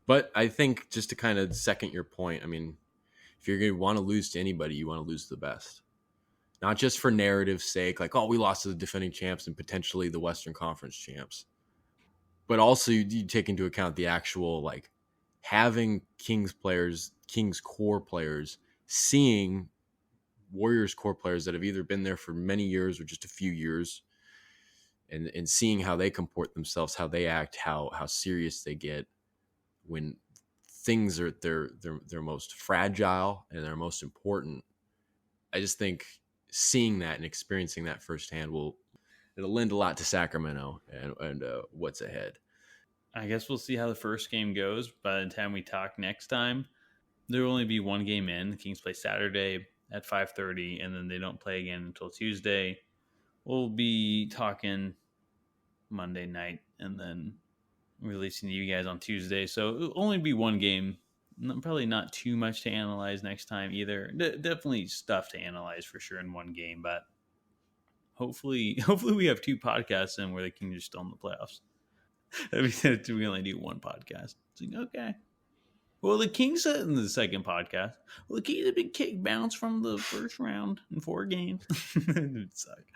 B: But I think, just to kind of second your point, I mean, if you're going to want to lose to anybody, you want to lose to the best. Not just for narrative's sake, like, oh, we lost to the defending champs and potentially the Western Conference champs. But also you take into account the actual, like, having Kings core players, seeing Warriors core players that have either been there for many years or just a few years, and seeing how they comport themselves, how they act, how serious they get when things are they're most fragile and they're most important. I just think seeing that and experiencing that firsthand it'll lend a lot to Sacramento and what's ahead.
A: I guess we'll see how the first game goes. By the time we talk next time, there will only be one game in. The Kings play Saturday at 5:30, and then they don't play again until Tuesday. We'll be talking Monday night and then releasing to you guys on Tuesday. So it'll only be one game. Probably not too much to analyze next time either. Definitely stuff to analyze for sure in one game, but hopefully we have 2 podcasts in where the Kings are still in the playoffs. We only do one podcast. It's like, okay. Well, the Kings said in the second podcast, well, the Kings have been kicked bounce from the first round in 4 games. It sucked.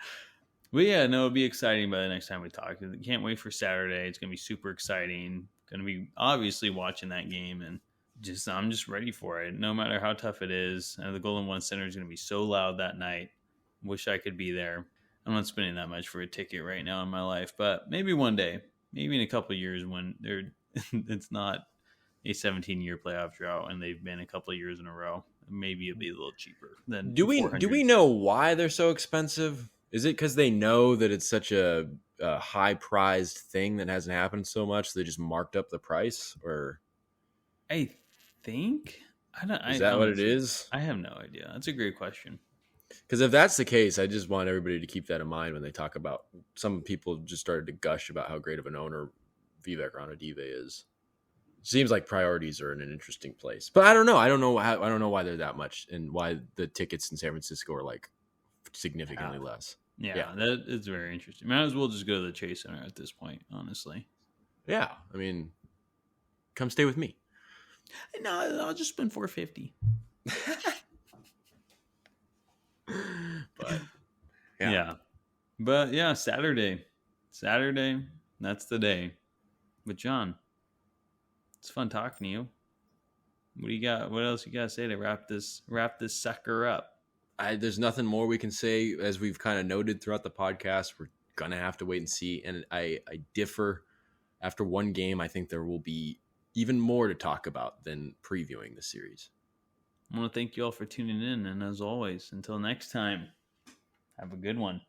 A: But yeah, no, it'll be exciting by the next time we talk. Can't wait for Saturday. It's going to be super exciting. Going to be obviously watching that game, and I'm just ready for it. No matter how tough it is. The Golden One Center is going to be so loud that night. Wish I could be there. I'm not spending that much for a ticket right now in my life, but maybe one day, maybe in a couple of years when it's not a 17-year playoff drought and they've been a couple of years in a row, maybe it'll be a little cheaper than.
B: Do we know why they're so expensive? Is it because they know that it's such a high prized thing that hasn't happened so much, so they just marked up the price? Or
A: I think
B: is that what it is?
A: I have no idea. That's a great question.
B: Because if that's the case, I just want everybody to keep that in mind when they talk about. Some people just started to gush about how great of an owner Vivek Ranadive is. Seems like priorities are in an interesting place, but I don't know. I don't know why they're that much, and why the tickets in San Francisco are like significantly less.
A: Yeah, that is very interesting. Might as well just go to the Chase Center at this point, honestly.
B: Yeah, I mean, come stay with me.
A: No, I'll just spend $450.
B: But
A: yeah, Saturday, that's the day. But John, it's fun talking to you. What do you got? What else you got to say to wrap this sucker up?
B: There's nothing more we can say. As we've kind of noted throughout the podcast, we're gonna have to wait and see. And I differ. After one game, I think there will be even more to talk about than previewing the series.
A: I want to thank you all for tuning in, and as always, until next time, have a good one.